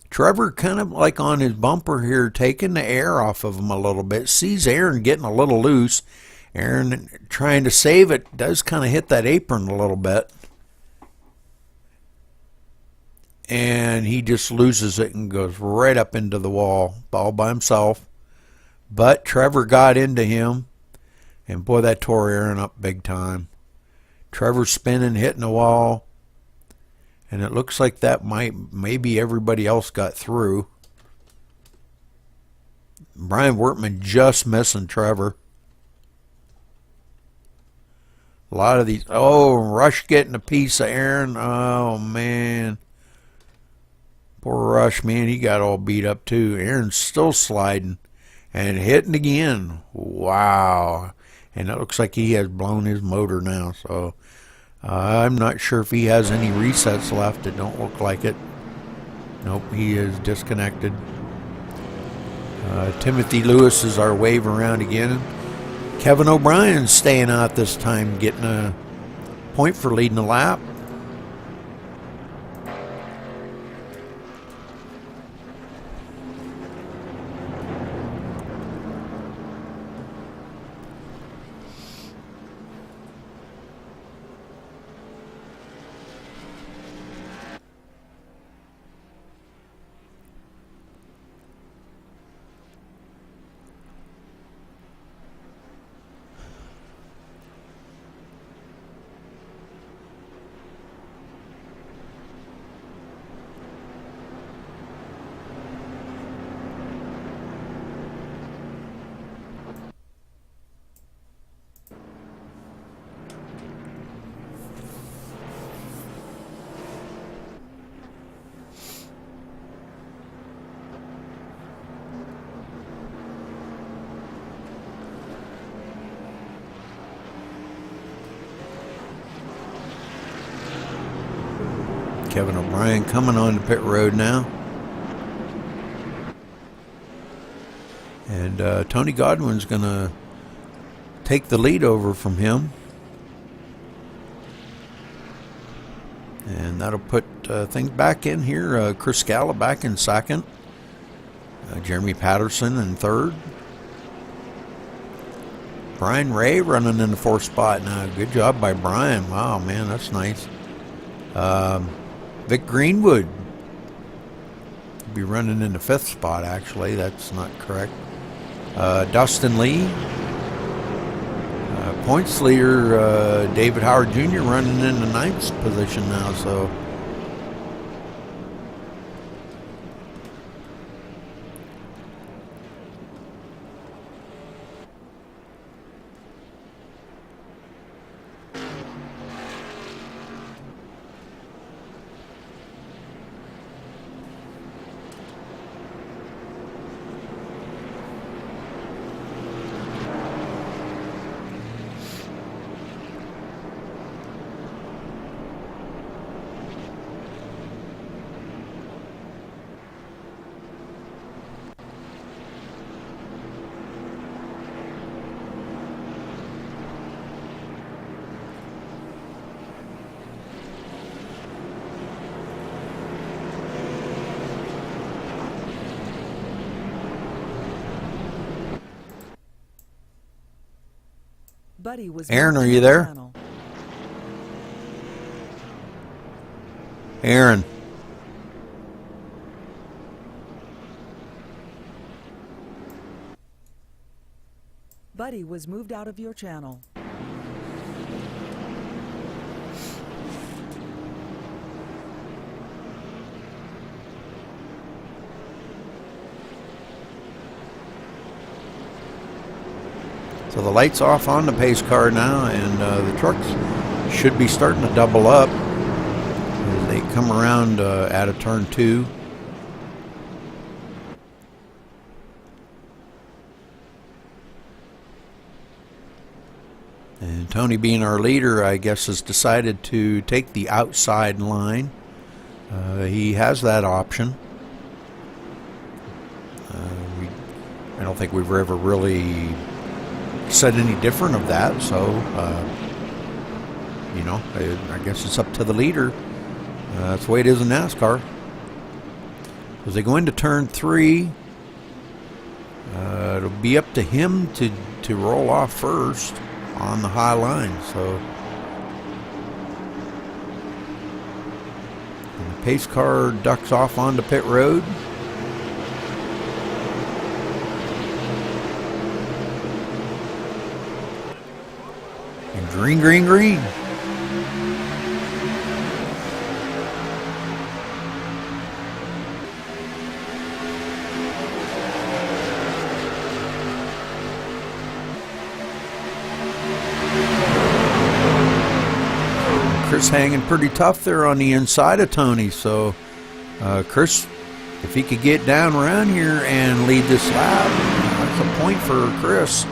Trevor kind of like on his bumper here, taking the air off of him a little bit. Sees Aaron getting a little loose. Aaron trying to save it, does kind of hit that apron a little bit. And he just loses it and goes right up into the wall all by himself. But Trevor got into him. And boy, that tore Aaron up big time. Trevor's spinning, hitting the wall. And it looks like that maybe everybody else got through. Brian Wortman just missing Trevor. A lot of these. Oh, Rush getting a piece of Aaron. Oh, man. Poor Rush, man. He got all beat up, too. Aaron's still sliding. And hitting again. Wow. And it looks like he has blown his motor now. So I'm not sure if he has any resets left. It don't look like it. Nope, he is disconnected. Timothy Lewis is our wave around again. Kevin O'Brien's staying out this time, getting a point for leading the lap. Kevin O'Brien coming on the pit road now. And Tony Godwin's going to take the lead over from him. And that'll put things back in here. Chris Scala back in second. Jeremy Patterson in third. Brian Ray running in the fourth spot now. Good job by Brian. Wow, man, that's nice. Vic Greenwood will be running in the fifth spot, actually. That's not correct. Dustin Lee. Points leader David Howard Jr. running in the ninth position now, so... Buddy was Aaron, are you there? Aaron. Buddy was moved out of your channel. So the light's off on the pace car now, and the trucks should be starting to double up. They come around out of turn 2. And Tony, being our leader, I guess, has decided to take the outside line. He has that option. I don't think we've ever really said any different of that, so you know, I guess it's up to the leader. That's the way it is in NASCAR. As they go into turn 3, it'll be up to him to roll off first on the high line. So and the pace car ducks off onto pit road. And green, green, green. Chris hanging pretty tough there on the inside of Tony. So Chris, if he could get down around here and lead this lap, that's a point for Chris.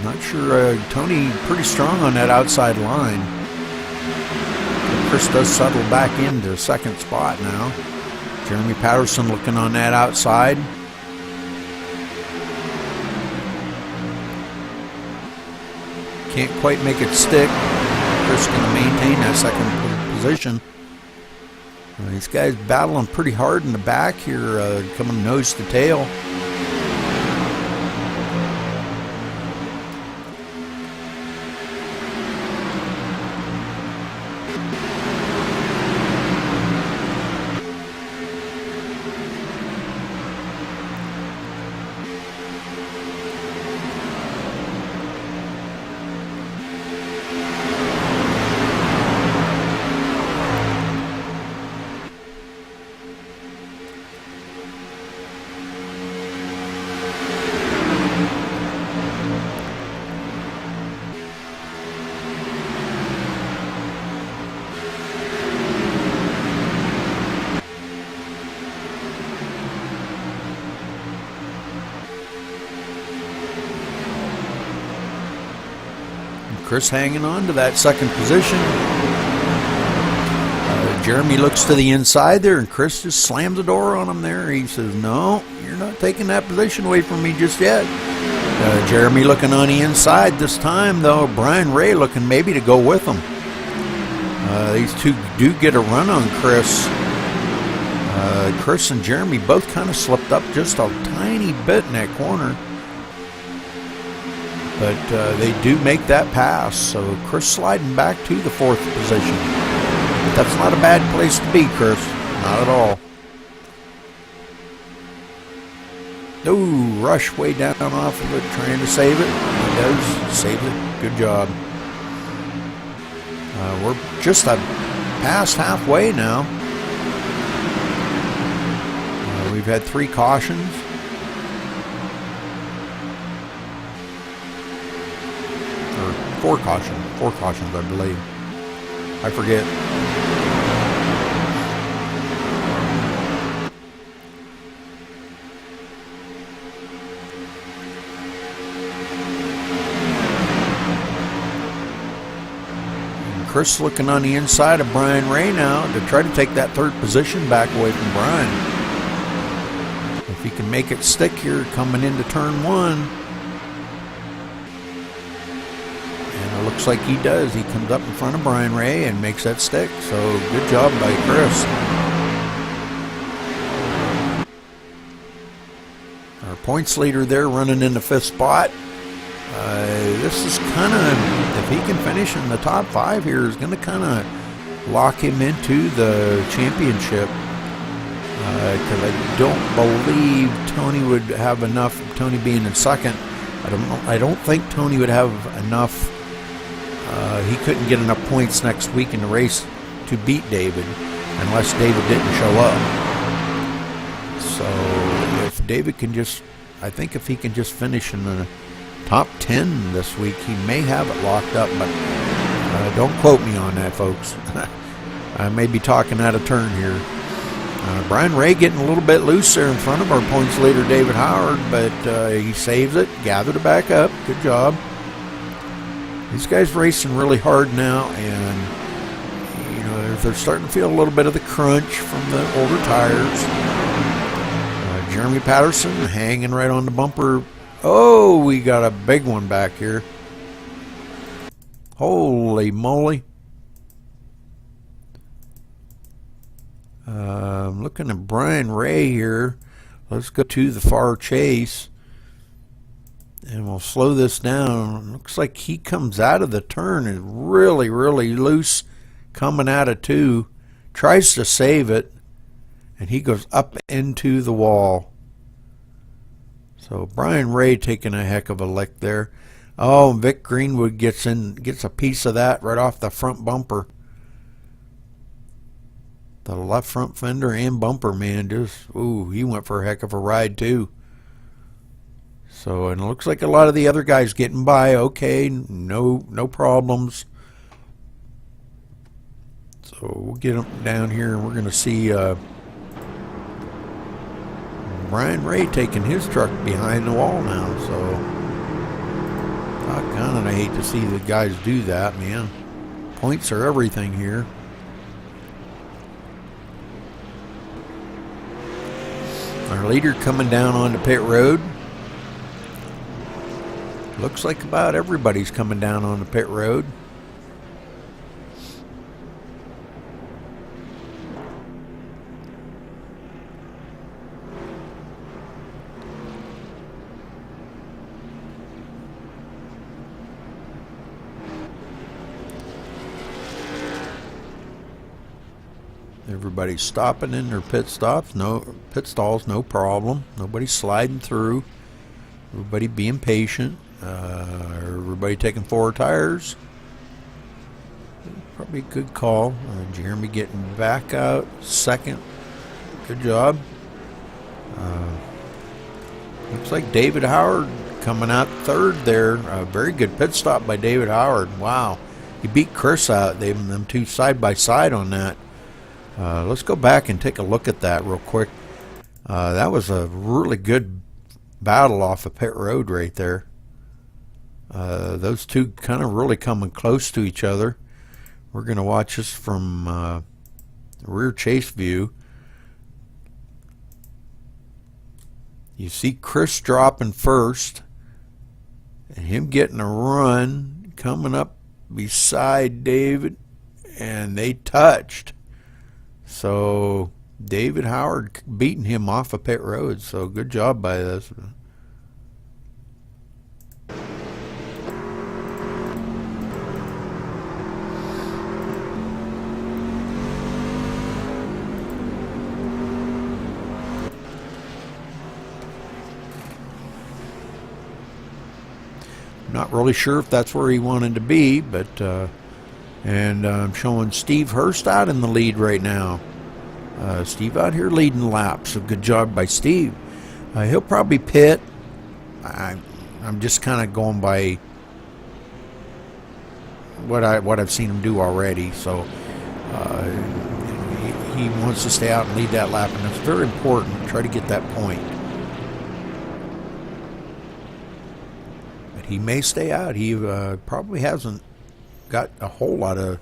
Not sure. Tony pretty strong on that outside line. Chris does settle back into second spot now. Jeremy Patterson looking on that outside. Can't quite make it stick. Chris going to maintain that second position. These guys battling pretty hard in the back here, coming nose to tail. Chris hanging on to that second position. Jeremy looks to the inside there, and Chris just slams the door on him there. He says, no, you're not taking that position away from me just yet. Jeremy looking on the inside this time, though. Brian Ray looking maybe to go with him. These two do get a run on Chris. Chris and Jeremy both kind of slipped up just a tiny bit in that corner. But they do make that pass, so Chris sliding back to the 4th position. But that's not a bad place to be, Chris. Not at all. Oh, Rush way down off of it, trying to save it. He does save it. Good job. We're just past halfway now. We've had 3 cautions. Four cautions, I believe. I forget. And Chris looking on the inside of Brian Ray now to try to take that 3rd position back away from Brian. If he can make it stick here coming into turn 1. Looks like he does. He comes up in front of Brian Ray and makes that stick. So good job by Chris. Our points leader there running in the 5th spot. This is kind of, if he can finish in the top 5 here, is going to kind of lock him into the championship. Because I don't believe Tony would have enough. Tony being in 2nd, I don't think Tony would have enough. He couldn't get enough points next week in the race to beat David unless David didn't show up. So if David can just, I think if he can just finish in the top 10 this week, he may have it locked up, but don't quote me on that, folks. I may be talking out of turn here. Brian Ray getting a little bit loose there in front of our points leader, David Howard, but he saves it, gathered it back up. Good job. These guys racing really hard now, and you know they're starting to feel a little bit of the crunch from the older tires. Jeremy Patterson hanging right on the bumper. Oh, we got a big one back here. Holy moly. I'm looking at Brian Ray here. Let's go to the far chase. And we'll slow this down. Looks like he comes out of the turn and really, really loose coming out of 2. Tries to save it. And he goes up into the wall. So Brian Ray taking a heck of a lick there. Oh, Vic Greenwood gets a piece of that right off the front bumper. The left front fender and bumper, man, he went for a heck of a ride too. So, and it looks like a lot of the other guys getting by okay, no problems. So we'll get them down here and we're going to see Brian Ray taking his truck behind the wall now. So, I hate to see the guys do that, man. Points are everything here. Our leader coming down onto pit road. Looks like about everybody's coming down on the pit road. Everybody's stopping in their pit stalls, no problem. Nobody's sliding through. Everybody being patient. Everybody taking 4 tires. Probably a good call. Jeremy getting back out second. Good job. Looks like David Howard coming out third there. A very good pit stop by David Howard. Wow. He beat Chris out. Them two side by side on that. Let's go back and take a look at that real quick. That was a really good battle off of pit road right there. Those two kind of really coming close to each other. We're going to watch this from the rear chase view. You see Chris dropping first and him getting a run coming up beside David, and they touched. So David Howard beating him off of pit road. So good job by this. Not really sure if that's where he wanted to be, but and I'm showing Steve Hurst out in the lead right now. Steve out here leading laps. So good job by Steve. He'll probably pit. I'm just kind of going by what I've seen him do already. So he wants to stay out and lead that lap, and it's very important to try to get that point. But he may stay out. He probably hasn't got a whole lot of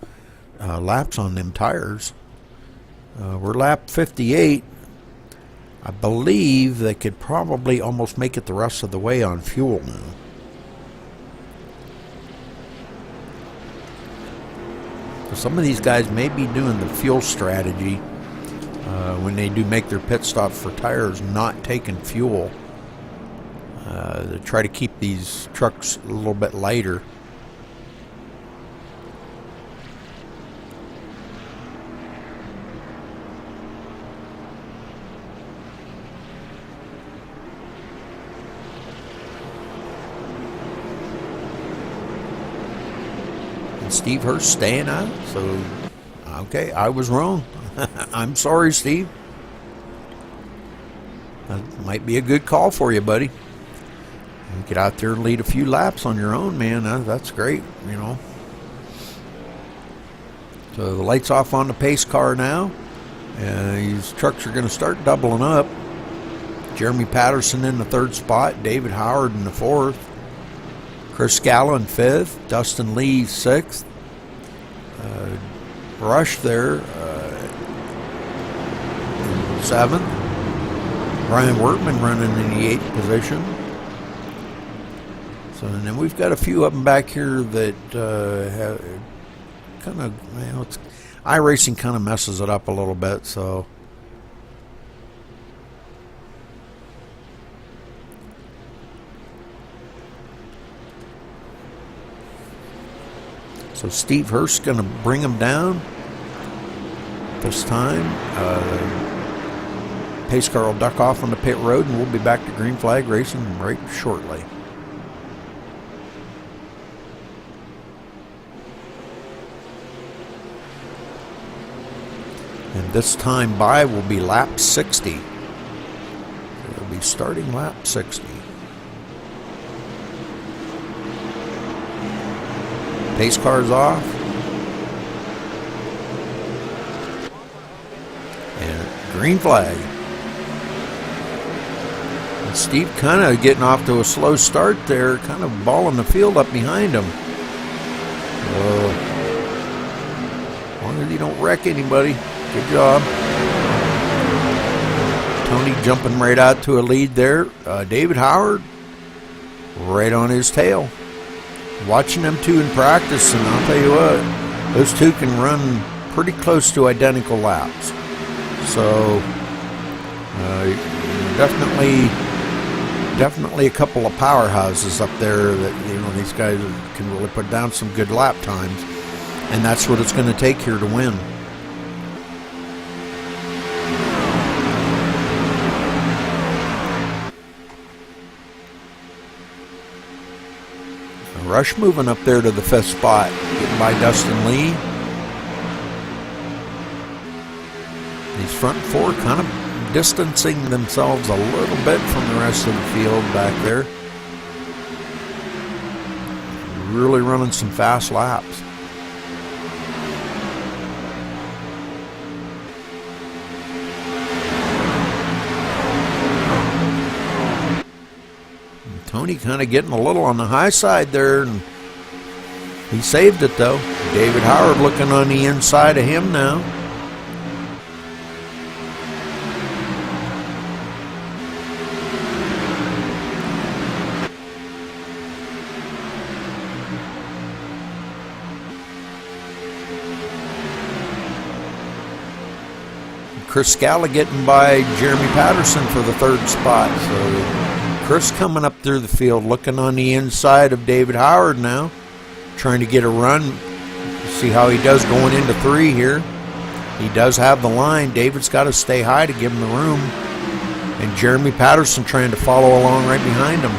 laps on them tires. We're lap 58. I believe they could probably almost make it the rest of the way on fuel now. So some of these guys may be doing the fuel strategy when they do make their pit stops for tires, not taking fuel. They try to keep these trucks a little bit lighter. Steve Hurst staying out, so okay, I was wrong. I'm sorry, Steve. That might be a good call for you, buddy. You get out there and lead a few laps on your own, man. That's great, you know. So the lights off on the pace car now. And these trucks are going to start doubling up. Jeremy Patterson in the 3rd spot, David Howard in the 4th, Chris Scala in 5th, Dustin Lee 6th, Rush there 7th, Brian Wortman running in the 8th position. So, and then we've got a few of them back here that have kind of, it's iRacing kind of messes it up a little bit, so. So Steve Hurst's going to bring him down this time. Pace car will duck off on the pit road, and we'll be back to green flag racing right shortly. And this time by will be lap 60. It'll be starting lap 60. Pace car's off. And green flag. And Steve kind of getting off to a slow start there, kind of balling the field up behind him. As long as you don't wreck anybody, good job. Tony jumping right out to a lead there. David Howard right on his tail. Watching them two in practice, and I'll tell you what, those two can run pretty close to identical laps. So definitely a couple of powerhouses up there that, these guys can really put down some good lap times, and that's what it's going to take here to win. Rush moving up there to the 5th spot, getting by Dustin Lee. These front 4 kind of distancing themselves a little bit from the rest of the field back there. Really running some fast laps. Tony kind of getting a little on the high side there, and he saved it though. David Howard looking on the inside of him now. Chris Scala getting by Jeremy Patterson for the 3rd spot. So Chris coming up through the field, looking on the inside of David Howard now, trying to get a run. See how he does going into 3 here. He does have the line. David's got to stay high to give him the room. And Jeremy Patterson trying to follow along right behind him.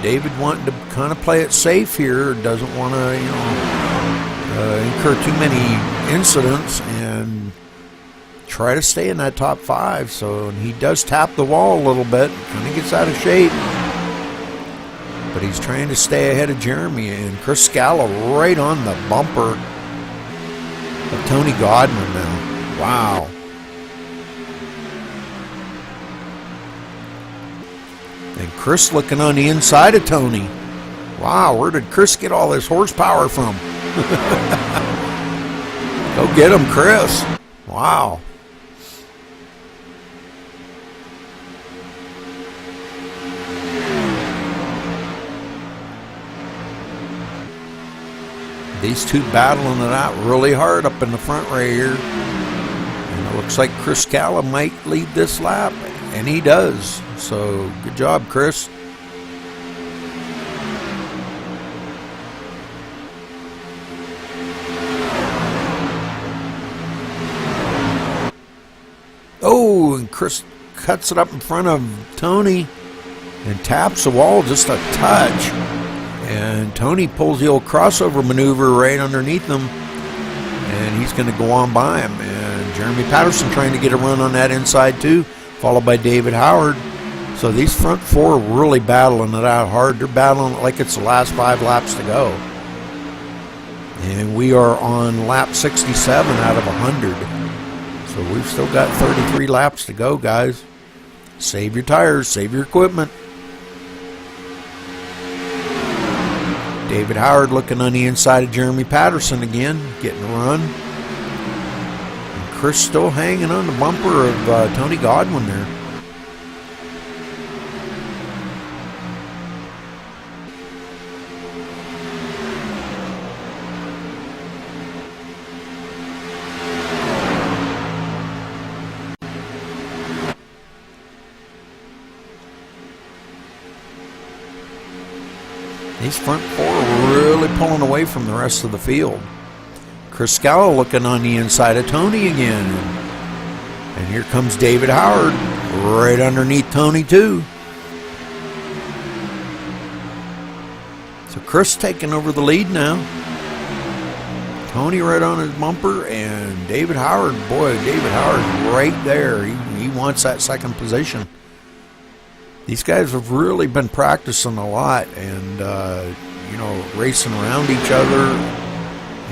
David wanting to kind of play it safe here, doesn't want to, incur too many incidents and try to stay in that top 5. So he does tap the wall a little bit, kind of gets out of shape, but he's trying to stay ahead of Jeremy. And Chris Scala right on the bumper of Tony Godman now. Wow. And Chris looking on the inside of Tony. Wow, where did Chris get all this horsepower from? Go get him, Chris. Wow. These two battling it out really hard up in the front right here. And it looks like Chris Scala might lead this lap, and he does. So good job, Chris. Oh, and Chris cuts it up in front of Tony and taps the wall just a touch. And Tony pulls the old crossover maneuver right underneath him, and he's going to go on by him. And Jeremy Patterson trying to get a run on that inside too, followed by David Howard. So these front four are really battling it out hard. They're battling it like it's the last 5 laps to go. And we are on lap 67 out of 100. So we've still got 33 laps to go, guys. Save your tires, save your equipment. David Howard looking on the inside of Jeremy Patterson again, getting a run. And Chris still hanging on the bumper of Tony Godwin there. These front four are really pulling away from the rest of the field. Chris Scala looking on the inside of Tony again. And here comes David Howard right underneath Tony too. So Chris taking over the lead now. Tony right on his bumper, and David Howard, boy, David Howard's right there. He wants that second position. These guys have really been practicing a lot and, racing around each other.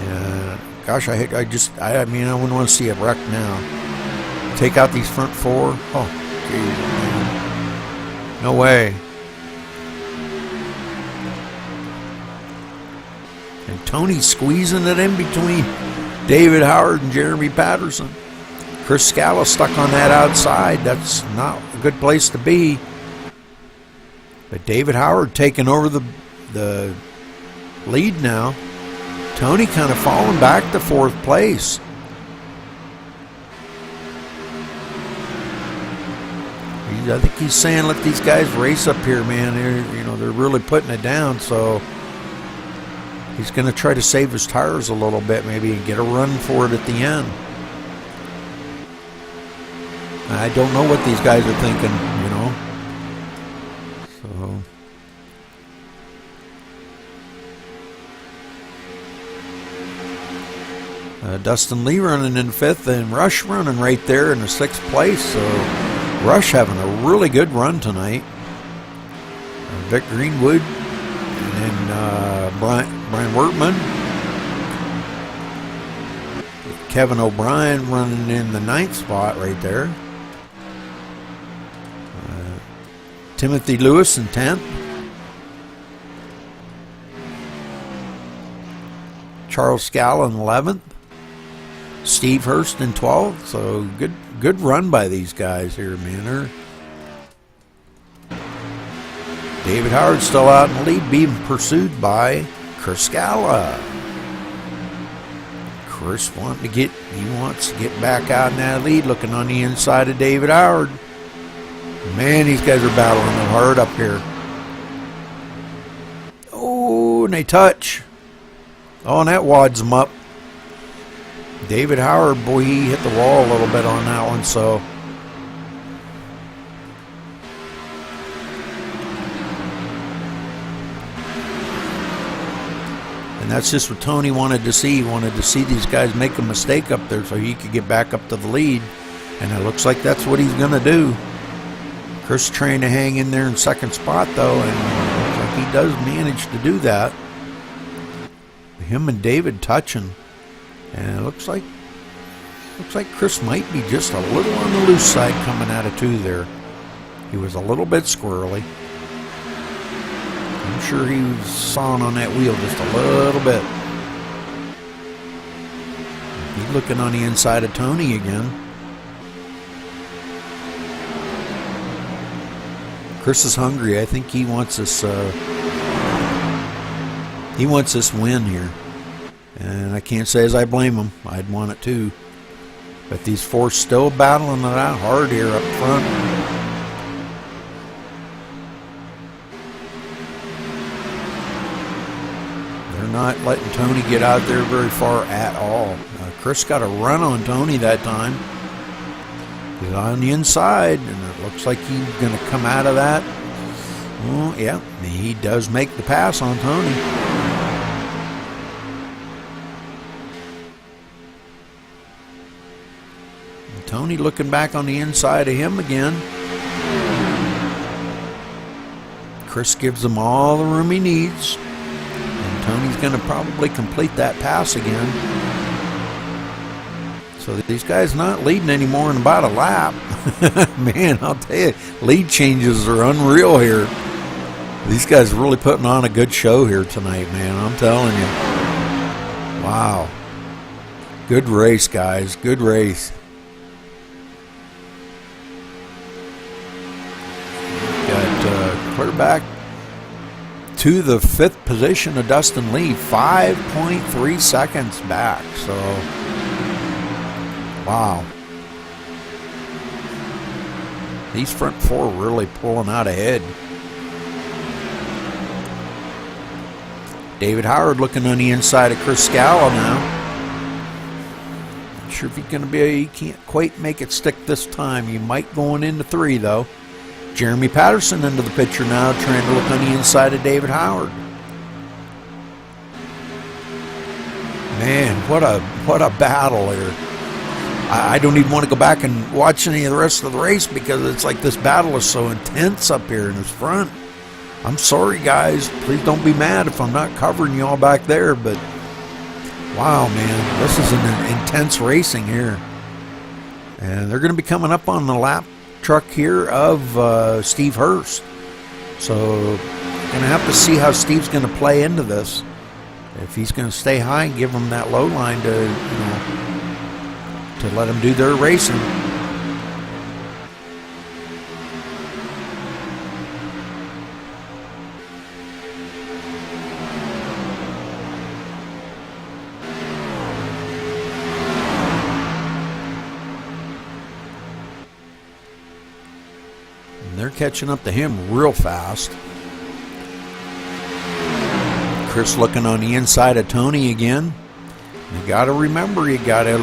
And gosh, I wouldn't want to see a wreck now. Take out these front four. Oh, geez, man. No way. And Tony's squeezing it in between David Howard and Jeremy Patterson. Chris Scala stuck on that outside. That's not a good place to be. But David Howard taking over the lead now. Tony kind of falling back to 4th place. I think he's saying let these guys race up here, man. They're really putting it down. So he's going to try to save his tires a little bit, maybe, and get a run for it at the end. I don't know what these guys are thinking, So Dustin Lee running in 5th, and Rush running right there in the 6th place. So Rush having a really good run tonight. Vic Greenwood and then Brian Wertman. Kevin O'Brien running in the 9th spot right there. Timothy Lewis in 10th. Charles Scala in 11th. Steve Hurst in 12th. So good run by these guys here, man. David Howard still out in the lead, being pursued by Chris Scala. Chris wants to get back out in that lead, looking on the inside of David Howard. Man, these guys are battling it hard up here. Oh, and they touch. Oh, and that wads them up. David Howard, boy, he hit the wall a little bit on that one, so. And that's just what Tony wanted to see. He wanted to see these guys make a mistake up there so he could get back up to the lead. And it looks like that's what he's going to do. Chris trying to hang in there in 2nd spot, though, and it looks like he does manage to do that. Him and David touching. And it looks like Chris might be just a little on the loose side coming out of 2 there. He was a little bit squirrely. I'm sure he was sawing on that wheel just a little bit. He's looking on the inside of Tony again. Chris is hungry. I think he wants this. He wants this win here, and I can't say as I blame him. I'd want it too. But these four still battling it out hard here up front. They're not letting Tony get out there very far at all. Chris got a run on Tony that time. He's on the inside, and it looks like he's going to come out of that. Well, yeah, he does make the pass on Tony. And Tony looking back on the inside of him again. Chris gives him all the room he needs. And Tony's going to probably complete that pass again. So these guys not leading anymore in about a lap. Man, I'll tell you, lead changes are unreal here. These guys are really putting on a good show here tonight, man. I'm telling you. Wow. Good race, guys. Good race. Got clear back to the 5th position of Dustin Lee. 5.3 seconds back. So, wow. These front 4 really pulling out ahead. David Howard looking on the inside of Chris Scala now. Not sure if he's going to be, he can't quite make it stick this time. He might going into 3 though. Jeremy Patterson into the picture now, trying to look on the inside of David Howard. Man, what a battle here. I don't even want to go back and watch any of the rest of the race because it's like this battle is so intense up here in this front. I'm sorry, guys. Please don't be mad if I'm not covering you all back there, but wow, man, this is an intense racing here. And they're going to be coming up on the lap truck here of Steve Hurst. So going to have to see how Steve's going to play into this. If he's going to stay high and give them that low line to, you know, to let them do their racing. And they're catching up to him real fast. Chris looking on the inside of Tony again. You got to remember, you got to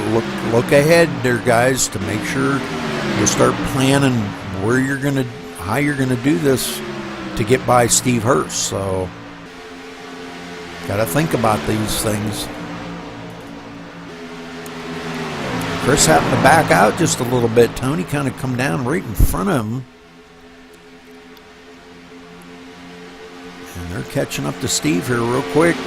look ahead there, guys, to make sure you start planning where you're going to, how you're going to do this to get by Steve Hurst. So, got to think about these things. Chris happened to back out just a little bit. Tony kind of come down right in front of him. And they're catching up to Steve here real quick.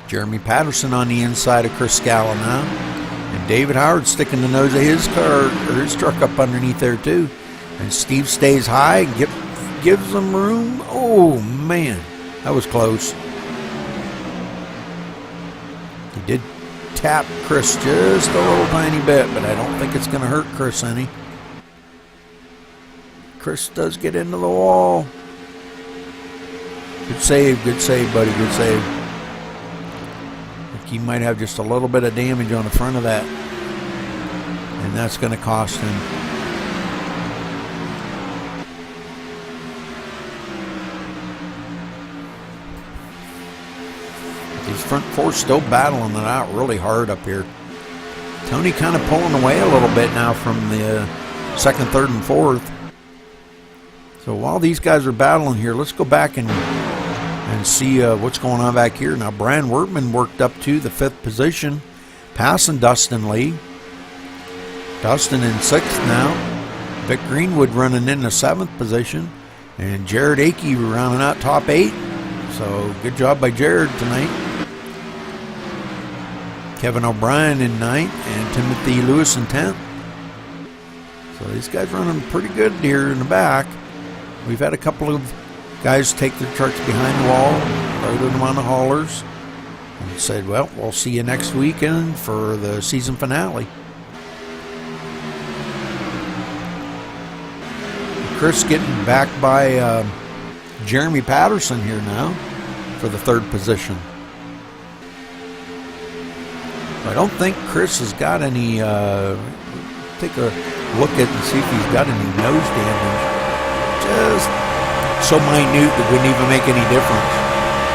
Jeremy Patterson on the inside of Chris Scala now. And David Howard sticking the nose of his car, or his truck up underneath there too. And Steve stays high and gives them room. Oh, man. That was close. He did tap Chris just a little tiny bit, but I don't think it's going to hurt Chris any. Chris does get into the wall. Good save, buddy, good save. He might have just a little bit of damage on the front of that, and that's going to cost him. These front 4 still battling it out really hard up here. Tony kind of pulling away a little bit now from the 2nd, 3rd, and 4th. So while these guys are battling here, let's go back and see what's going on back here. Now, Brian Wertman worked up to the 5th position, passing Dustin Lee. Dustin in 6th now. Vic Greenwood running in the 7th position. And Jared Akey rounding out top 8. So, good job by Jared tonight. Kevin O'Brien in 9th and Timothy Lewis in 10th. So, these guys running pretty good here in the back. We've had a couple of guys take their trucks behind the wall, loaded them on the haulers, and said, well, we'll see you next weekend for the season finale. Chris getting back by Jeremy Patterson here now for the 3rd position. I don't think Chris has got any, take a look at and see if he's got any nose damage. Just so minute that wouldn't even make any difference.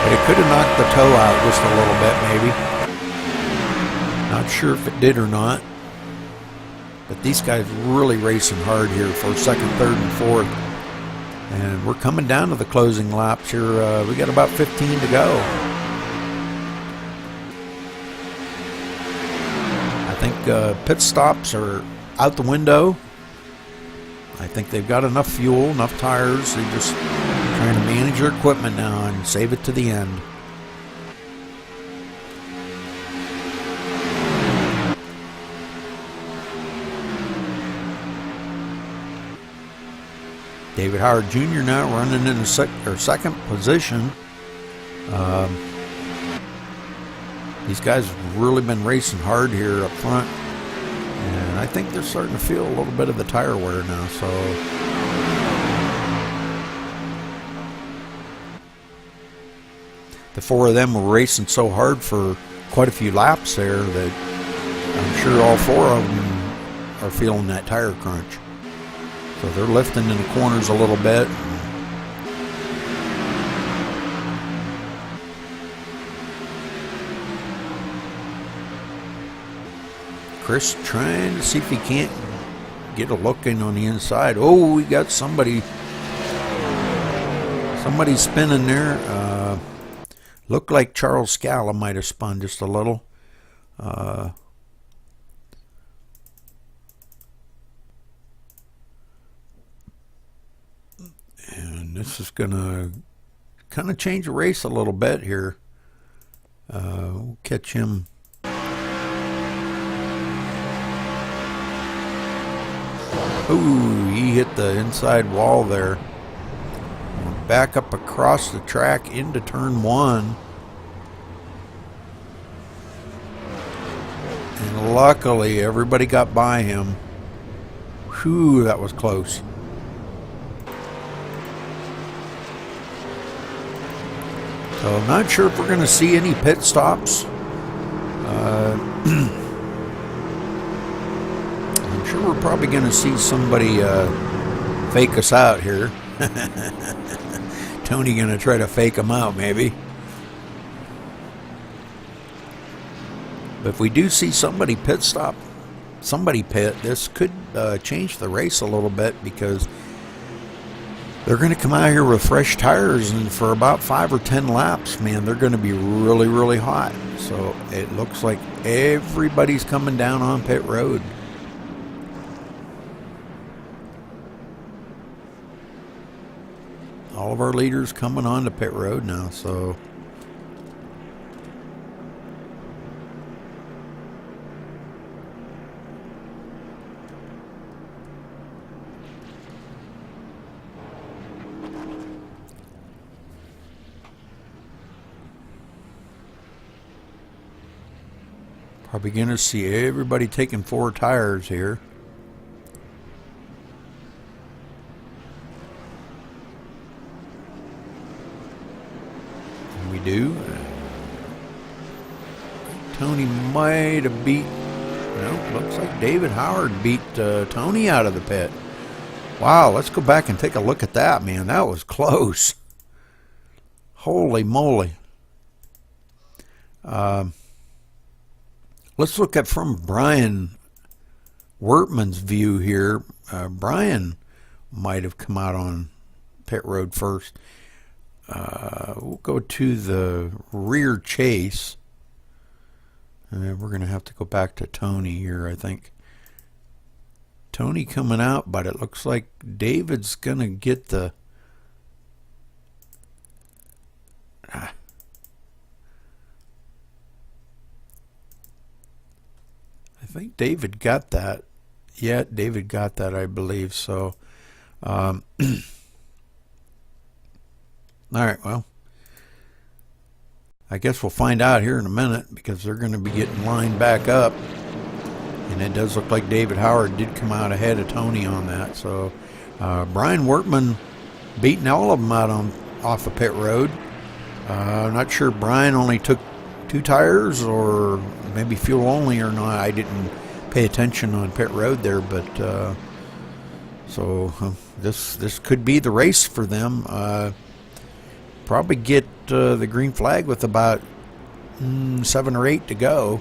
But it could have knocked the toe out just a little bit maybe. Not sure if it did or not. But these guys really racing hard here for 2nd, 3rd, and 4th. And we're coming down to the closing laps here. We got about 15 to go. I think pit stops are out the window. I think they've got enough fuel, enough tires. They're just trying to manage their equipment now and save it to the end. David Howard Jr. now running in the second position. These guys have really been racing hard here up front. And I think they're starting to feel a little bit of the tire wear now. So the four of them were racing so hard for quite a few laps there that I'm sure all four of them are feeling that tire crunch. So they're lifting in the corners a little bit. Chris trying to see if he can't get a look in on the inside. Oh, we got somebody spinning there. Looked like Charles Scala might have spun just a little. And this is going to kind of change the race a little bit here. We'll catch him. Ooh, he hit the inside wall there. Back up across the track into turn one. And luckily, everybody got by him. Whew, that was close. So I'm not sure if we're going to see any pit stops. I'm sure we're probably going to see somebody fake us out here. Tony going to try to fake them out, maybe. But if we do see somebody pit, this could change the race a little bit, because they're going to come out here with fresh tires, and for about 5 or 10 laps, man, they're going to be really, really hot. So it looks like everybody's coming down on pit road. All of our leaders coming on to pit road now, so probably going to see everybody taking 4 tires here. And we do. Tony might have beat... No, looks like David Howard beat Tony out of the pit. Wow, let's go back and take a look at that, man. That was close. Holy moly. Let's look at from Brian Wertman's view here. Brian might have come out on pit road first. We'll go to the rear chase. And we're going to have to go back to Tony here, I think. Tony coming out, but it looks like David's going to get the... I think David got that. Yeah, David got that, I believe. So, all right, well, I guess we'll find out here in a minute, because they're going to be getting lined back up. And it does look like David Howard did come out ahead of Tony on that. So, Brian Wertman beating all of them out off of pit road. I'm not sure Brian only took 2 tires or maybe fuel only or not. I didn't pay attention on pit road there, but so this could be the race for them. Probably get the green flag with about 7 or 8 to go.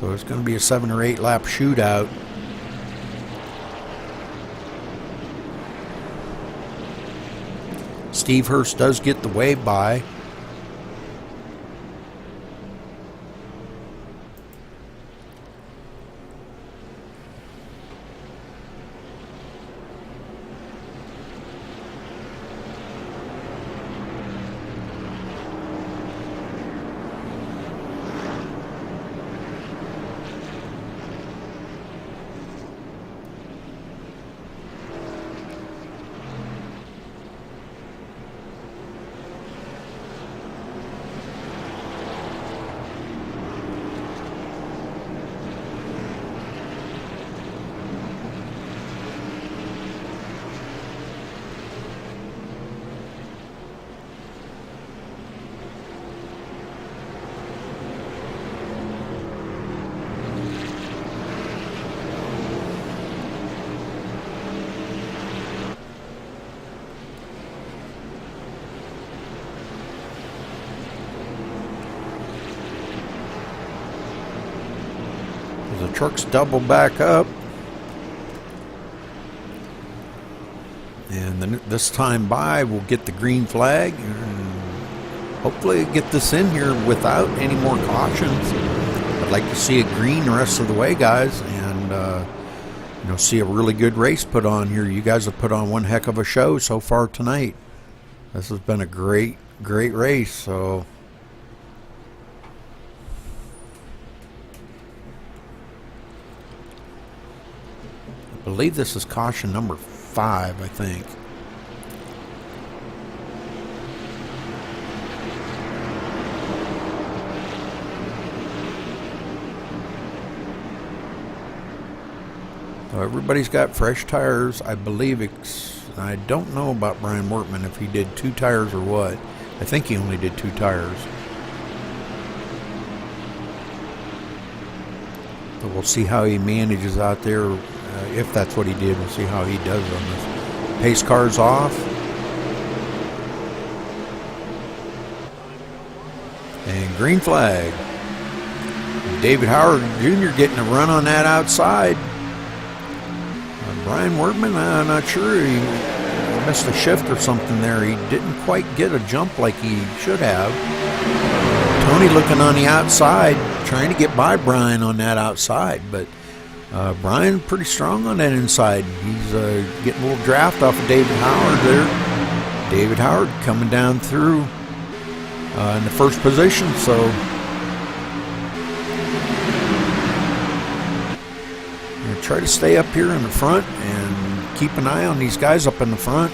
So it's going to be a 7 or 8 lap shootout. Steve Hurst does get the wave by. trucks double back up. And then this time by, we'll get the green flag and hopefully get this in here without any more cautions. I'd like to see it green the rest of the way, guys, and you know, see a really good race put on here. You guys have put on one heck of a show so far tonight. This has been a great race. So I believe this is caution number 5, I think. So everybody's got fresh tires. I believe I don't know about Brian Wortman if he did 2 tires or what. I think he only did 2 tires. So we'll see how he manages out there. If that's what he did, we'll see how he does on this. Pace car's off. And green flag. David Howard Jr. getting a run on that outside. Brian Wortman, I'm not sure. He missed a shift or something there. He didn't quite get a jump like he should have. Tony looking on the outside, trying to get by Brian on that outside, but Brian pretty strong on that inside. He's getting a little draft off of David Howard there. David Howard coming down through in the first position, so I'm going to try to stay up here in the front and keep an eye on these guys up in the front.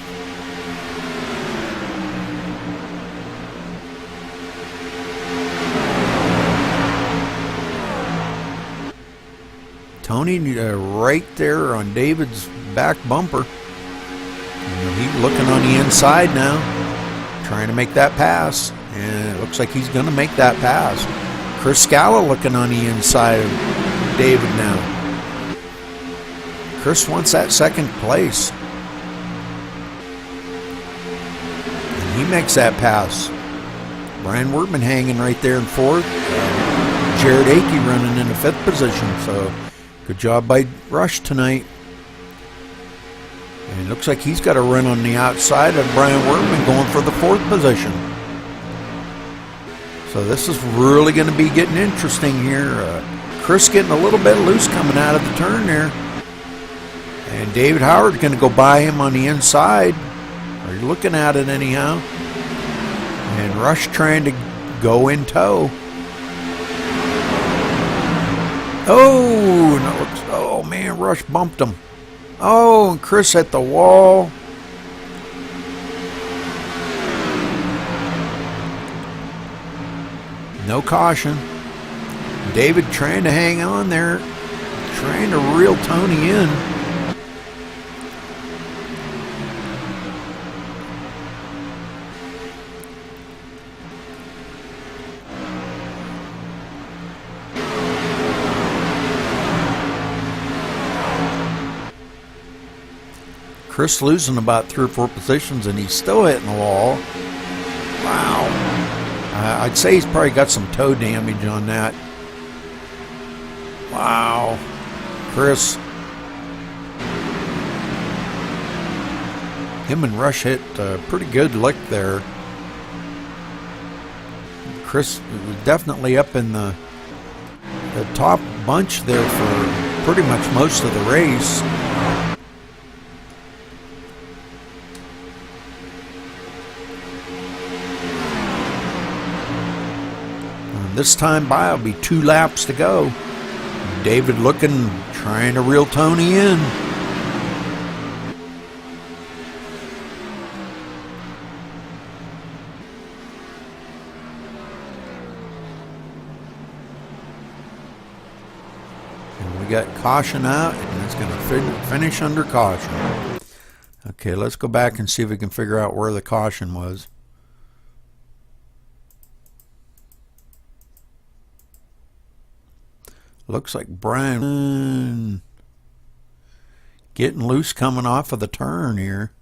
Tony right there on David's back bumper. He's looking on the inside now, trying to make that pass, and it looks like he's going to make that pass. Chris Scala looking on the inside of David now. Chris wants that second place, and he makes that pass. Brian Wortman hanging right there in 4th. Jared Akey running in the 5th position, so good job by Rush tonight. And it looks like he's got a run on the outside of Brian Wortman going for the 4th position. So this is really going to be getting interesting here. Chris getting a little bit loose coming out of the turn there. And David Howard's going to go by him on the inside. Or you're looking at it anyhow. And Rush trying to go in tow. Oh, and it looks, oh man, Rush bumped him. Oh, and Chris at the wall. No caution. David trying to hang on there, trying to reel Tony in. Chris losing about 3 or 4 positions, and he's still hitting the wall. Wow. I'd say he's probably got some toe damage on that. Wow. Chris. Him and Rush hit a pretty good lick there. Chris was definitely up in the top bunch there for pretty much most of the race. This time by, will be 2 laps to go. David looking, trying to reel Tony in. And we got caution out, and it's going to finish under caution. Okay, let's go back and see if we can figure out where the caution was. Looks like Brian getting loose coming off of the turn here.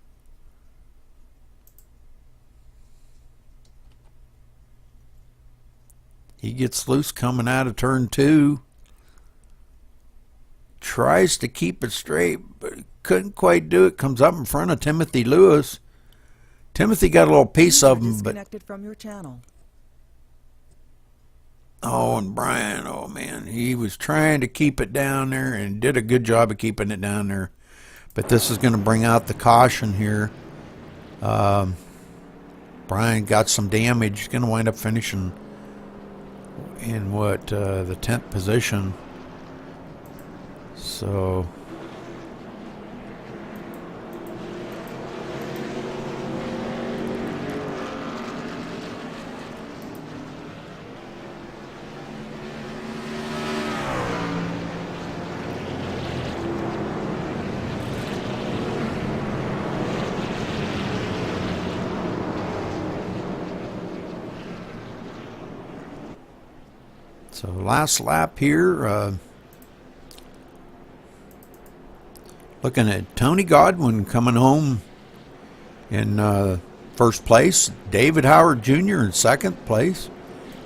He gets loose coming out of turn 2. tries to keep it straight, but couldn't quite do it. Comes up in front of Timothy Lewis. Timothy got a little piece of him, but Disconnected from your channel. oh, and Brian, oh man, he was trying to keep it down there and did a good job of keeping it down there. But this is going to bring out the caution here. Brian got some damage. He's going to wind up finishing in what, the 10th position. So last lap here, looking at Tony Godwin coming home in first place. David Howard Jr. in second place.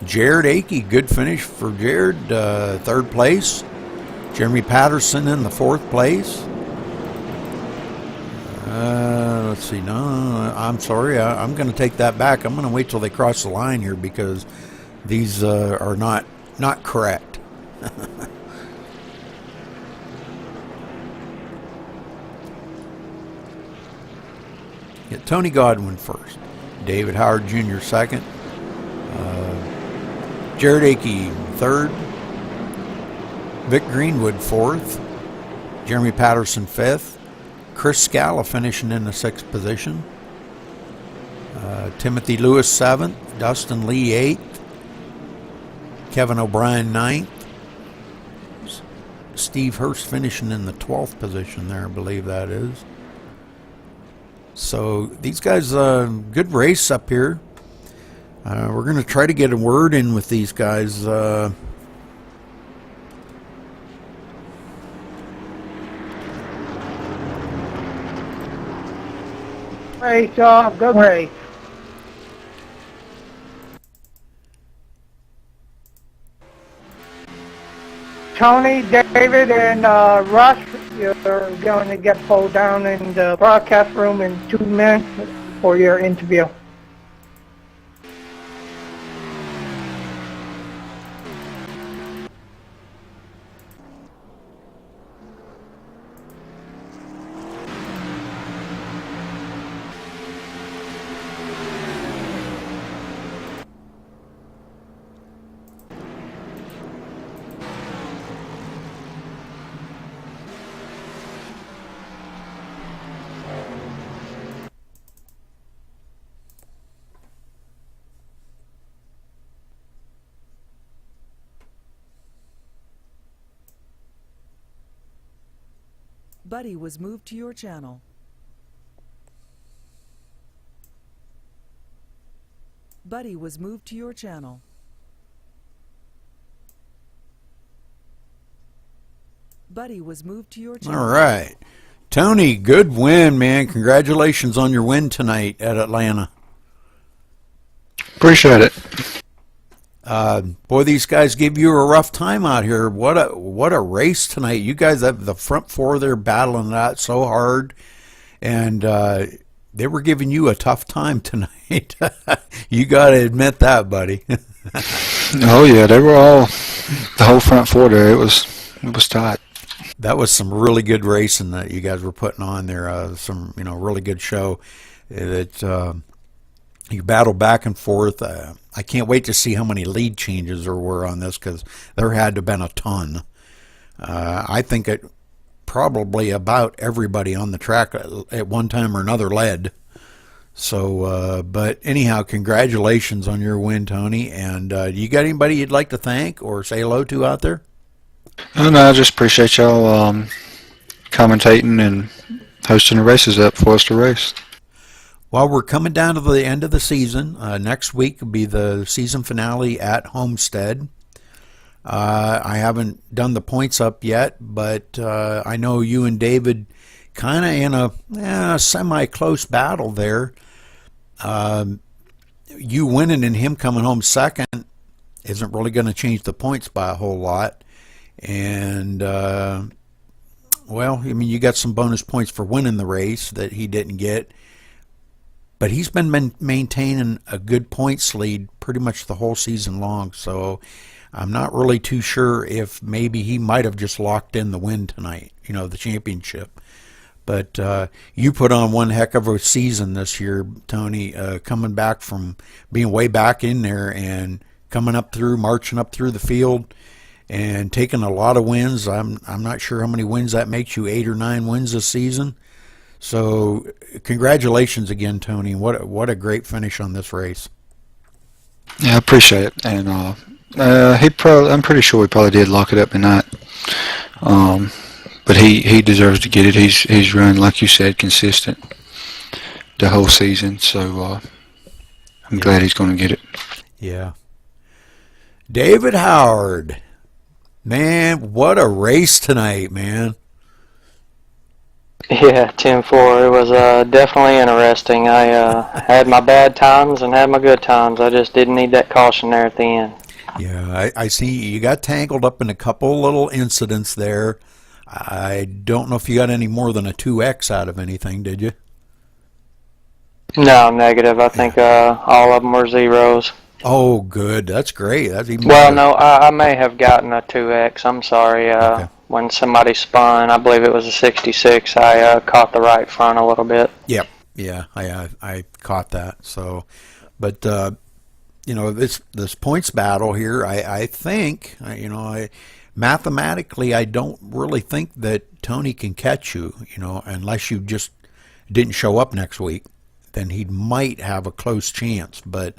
Jared Akey, good finish for Jared, third place. Jeremy Patterson in the fourth place. Let's see. No, I'm sorry. I'm going to take that back. I'm going to wait till they cross the line here because these are not correct. Get Tony Godwin first. David Howard Jr. second. Jared Akey third. Vic Greenwood fourth. Jeremy Patterson fifth. Chris Scala finishing in the sixth position. Timothy Lewis seventh. Dustin Lee eighth. Kevin O'Brien ninth. Steve Hurst finishing in the 12th position there, I believe that is. So these guys, good race up here. We're going to try to get a word in with these guys. Race, good race. Tony, David, and Russ, you're going to get pulled down in the broadcast room in 2 minutes for your interview. Buddy was moved to your channel. Buddy was moved to your channel. Buddy was moved to your channel. All right. Tony, good win, man. Congratulations on your win tonight at Atlanta. Appreciate it. Boy, these guys give you a rough time out here. What a race tonight. You guys have the front four there battling it out so hard, and they were giving you a tough time tonight. You got to admit that, buddy. Oh yeah, they were all the whole front four there. It was tight. That was some really good racing that you guys were putting on there. Some really good show. That you battle back and forth. I can't wait to see how many lead changes there were on this because there had to have been a ton. I think it probably about everybody on the track at one time or another led. So, but anyhow, congratulations on your win, Tony. And you got anybody you'd like to thank or say hello to out there? No, I just appreciate y'all commentating and hosting the races up for us to race. Well, we're coming down to the end of the season. Next week will be the season finale at Homestead. I haven't done the points up yet, but I know you and David kind of in a semi-close battle there. You winning and him coming home second isn't really going to change the points by a whole lot. And well, I mean, you got some bonus points for winning the race that he didn't get. But he's been maintaining a good points lead pretty much the whole season long. So I'm not really too sure if maybe he might have just locked in the win tonight, the championship. But you put on one heck of a season this year, Tony, coming back from being way back in there and marching up through the field and taking a lot of wins. I'm not sure how many wins that makes you, 8 or 9 wins this season. So congratulations again, Tony. What a great finish on this race. Yeah, I appreciate it. And I'm pretty sure he probably did lock it up tonight. But he deserves to get it. He's run, like you said, consistent the whole season. So I'm glad he's going to get it. Yeah. David Howard. Man, what a race tonight, man. Yeah, 10-4. It was definitely interesting. I had my bad times and had my good times. I just didn't need that caution there at the end. Yeah, I see you got tangled up in a couple little incidents there. I don't know if you got any more than a 2X out of anything, did you? No, negative. I think all of them were zeros. Oh, good. That's great. That's even Well, better. no, I may have gotten a 2X. I'm sorry. Okay. When somebody spun, I believe it was a 66, I caught the right front a little bit. Yep. Yeah, I caught that. So, but this points battle here, I think, mathematically, I don't really think that Tony can catch you, unless you just didn't show up next week. Then he might have a close chance. But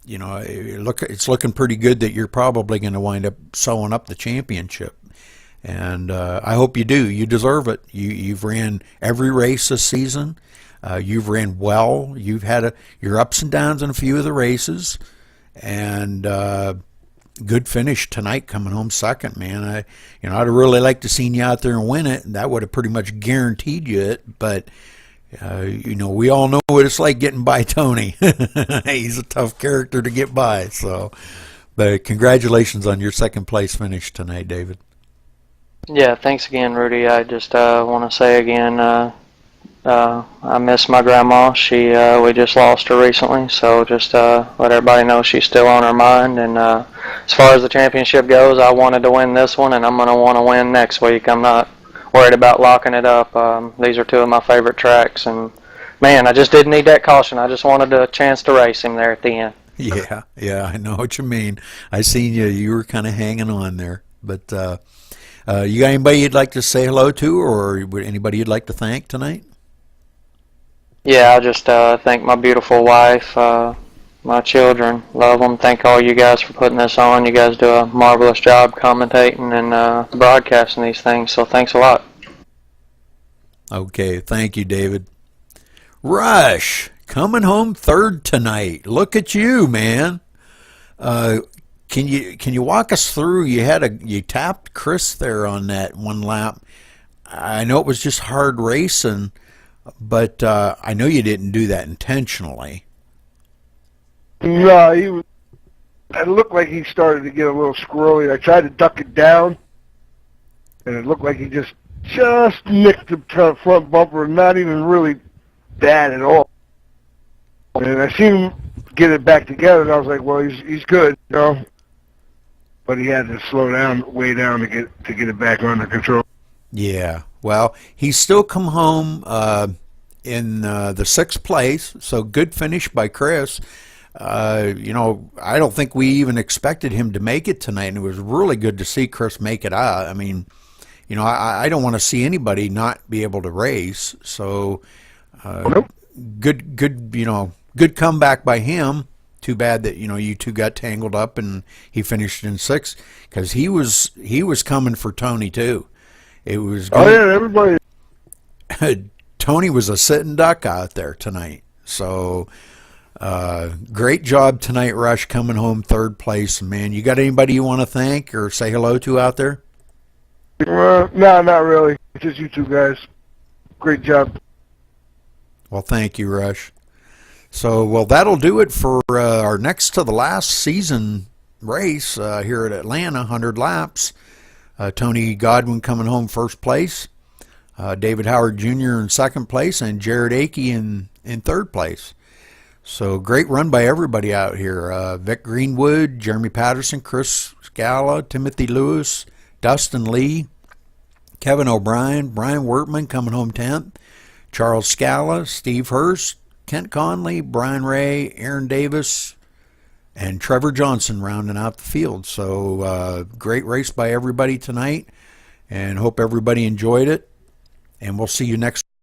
it's looking pretty good that you're probably going to wind up sewing up the championship. And I hope you do. You deserve it. You've ran every race this season. You've ran well. You've had your ups and downs in a few of the races. And good finish tonight, coming home second, man. I'd really like to seen you out there and win it. And that would have pretty much guaranteed you it. But we all know what it's like getting by Tony. He's a tough character to get by. So, but congratulations on your second place finish tonight, David. Yeah, thanks again, Rudy. I just want to say again, I miss my grandma. We just lost her recently, so just let everybody know she's still on her mind. And as far as the championship goes, I wanted to win this one, and I'm going to want to win next week. I'm not worried about locking it up. These are two of my favorite tracks, and man, I just didn't need that caution. I just wanted a chance to race him there at the end. Yeah, I know what you mean. I seen you were kind of hanging on there. But you got anybody you'd like to say hello to, or anybody you'd like to thank tonight? Yeah, I just thank my beautiful wife, my children, love them. Thank all you guys for putting this on. You guys do a marvelous job commentating and broadcasting these things, so thanks a lot. Okay, thank you, David. Rush, coming home third tonight. Look at you, man. Can you walk us through? You tapped Chris there on that one lap. I know it was just hard racing, but I know you didn't do that intentionally. No, it looked like he started to get a little squirrely. I tried to duck it down, and it looked like he just nicked the front bumper, not even really bad at all. And I seen him get it back together, and I was like, well, he's good, But he had to slow down, way down to get it back under control. Yeah, well, he's still come home in the 6th place, so good finish by Chris. I don't think we even expected him to make it tonight, and it was really good to see Chris make it out. I mean, I don't want to see anybody not be able to race. So, good comeback by him. Too bad that you two got tangled up and he finished in 6th, because he was coming for Tony too. It was good. Oh yeah, everybody. Tony was a sitting duck out there tonight. So. Great job tonight, Rush, coming home 3rd place. Man, you got anybody you want to thank or say hello to out there? No, not really. Just you two guys. Great job. Well, thank you, Rush. So, that'll do it for our next to the last season race here at Atlanta, 100 laps. Tony Godwin coming home first place. David Howard Jr. in second place, and Jared Akey in third place. So great run by everybody out here. Vic Greenwood, Jeremy Patterson, Chris Scala, Timothy Lewis, Dustin Lee, Kevin O'Brien, Brian Wertman coming home 10th, Charles Scala, Steve Hurst, Kent Conley, Brian Ray, Aaron Davis, and Trevor Johnson rounding out the field. So great race by everybody tonight, and hope everybody enjoyed it. And we'll see you next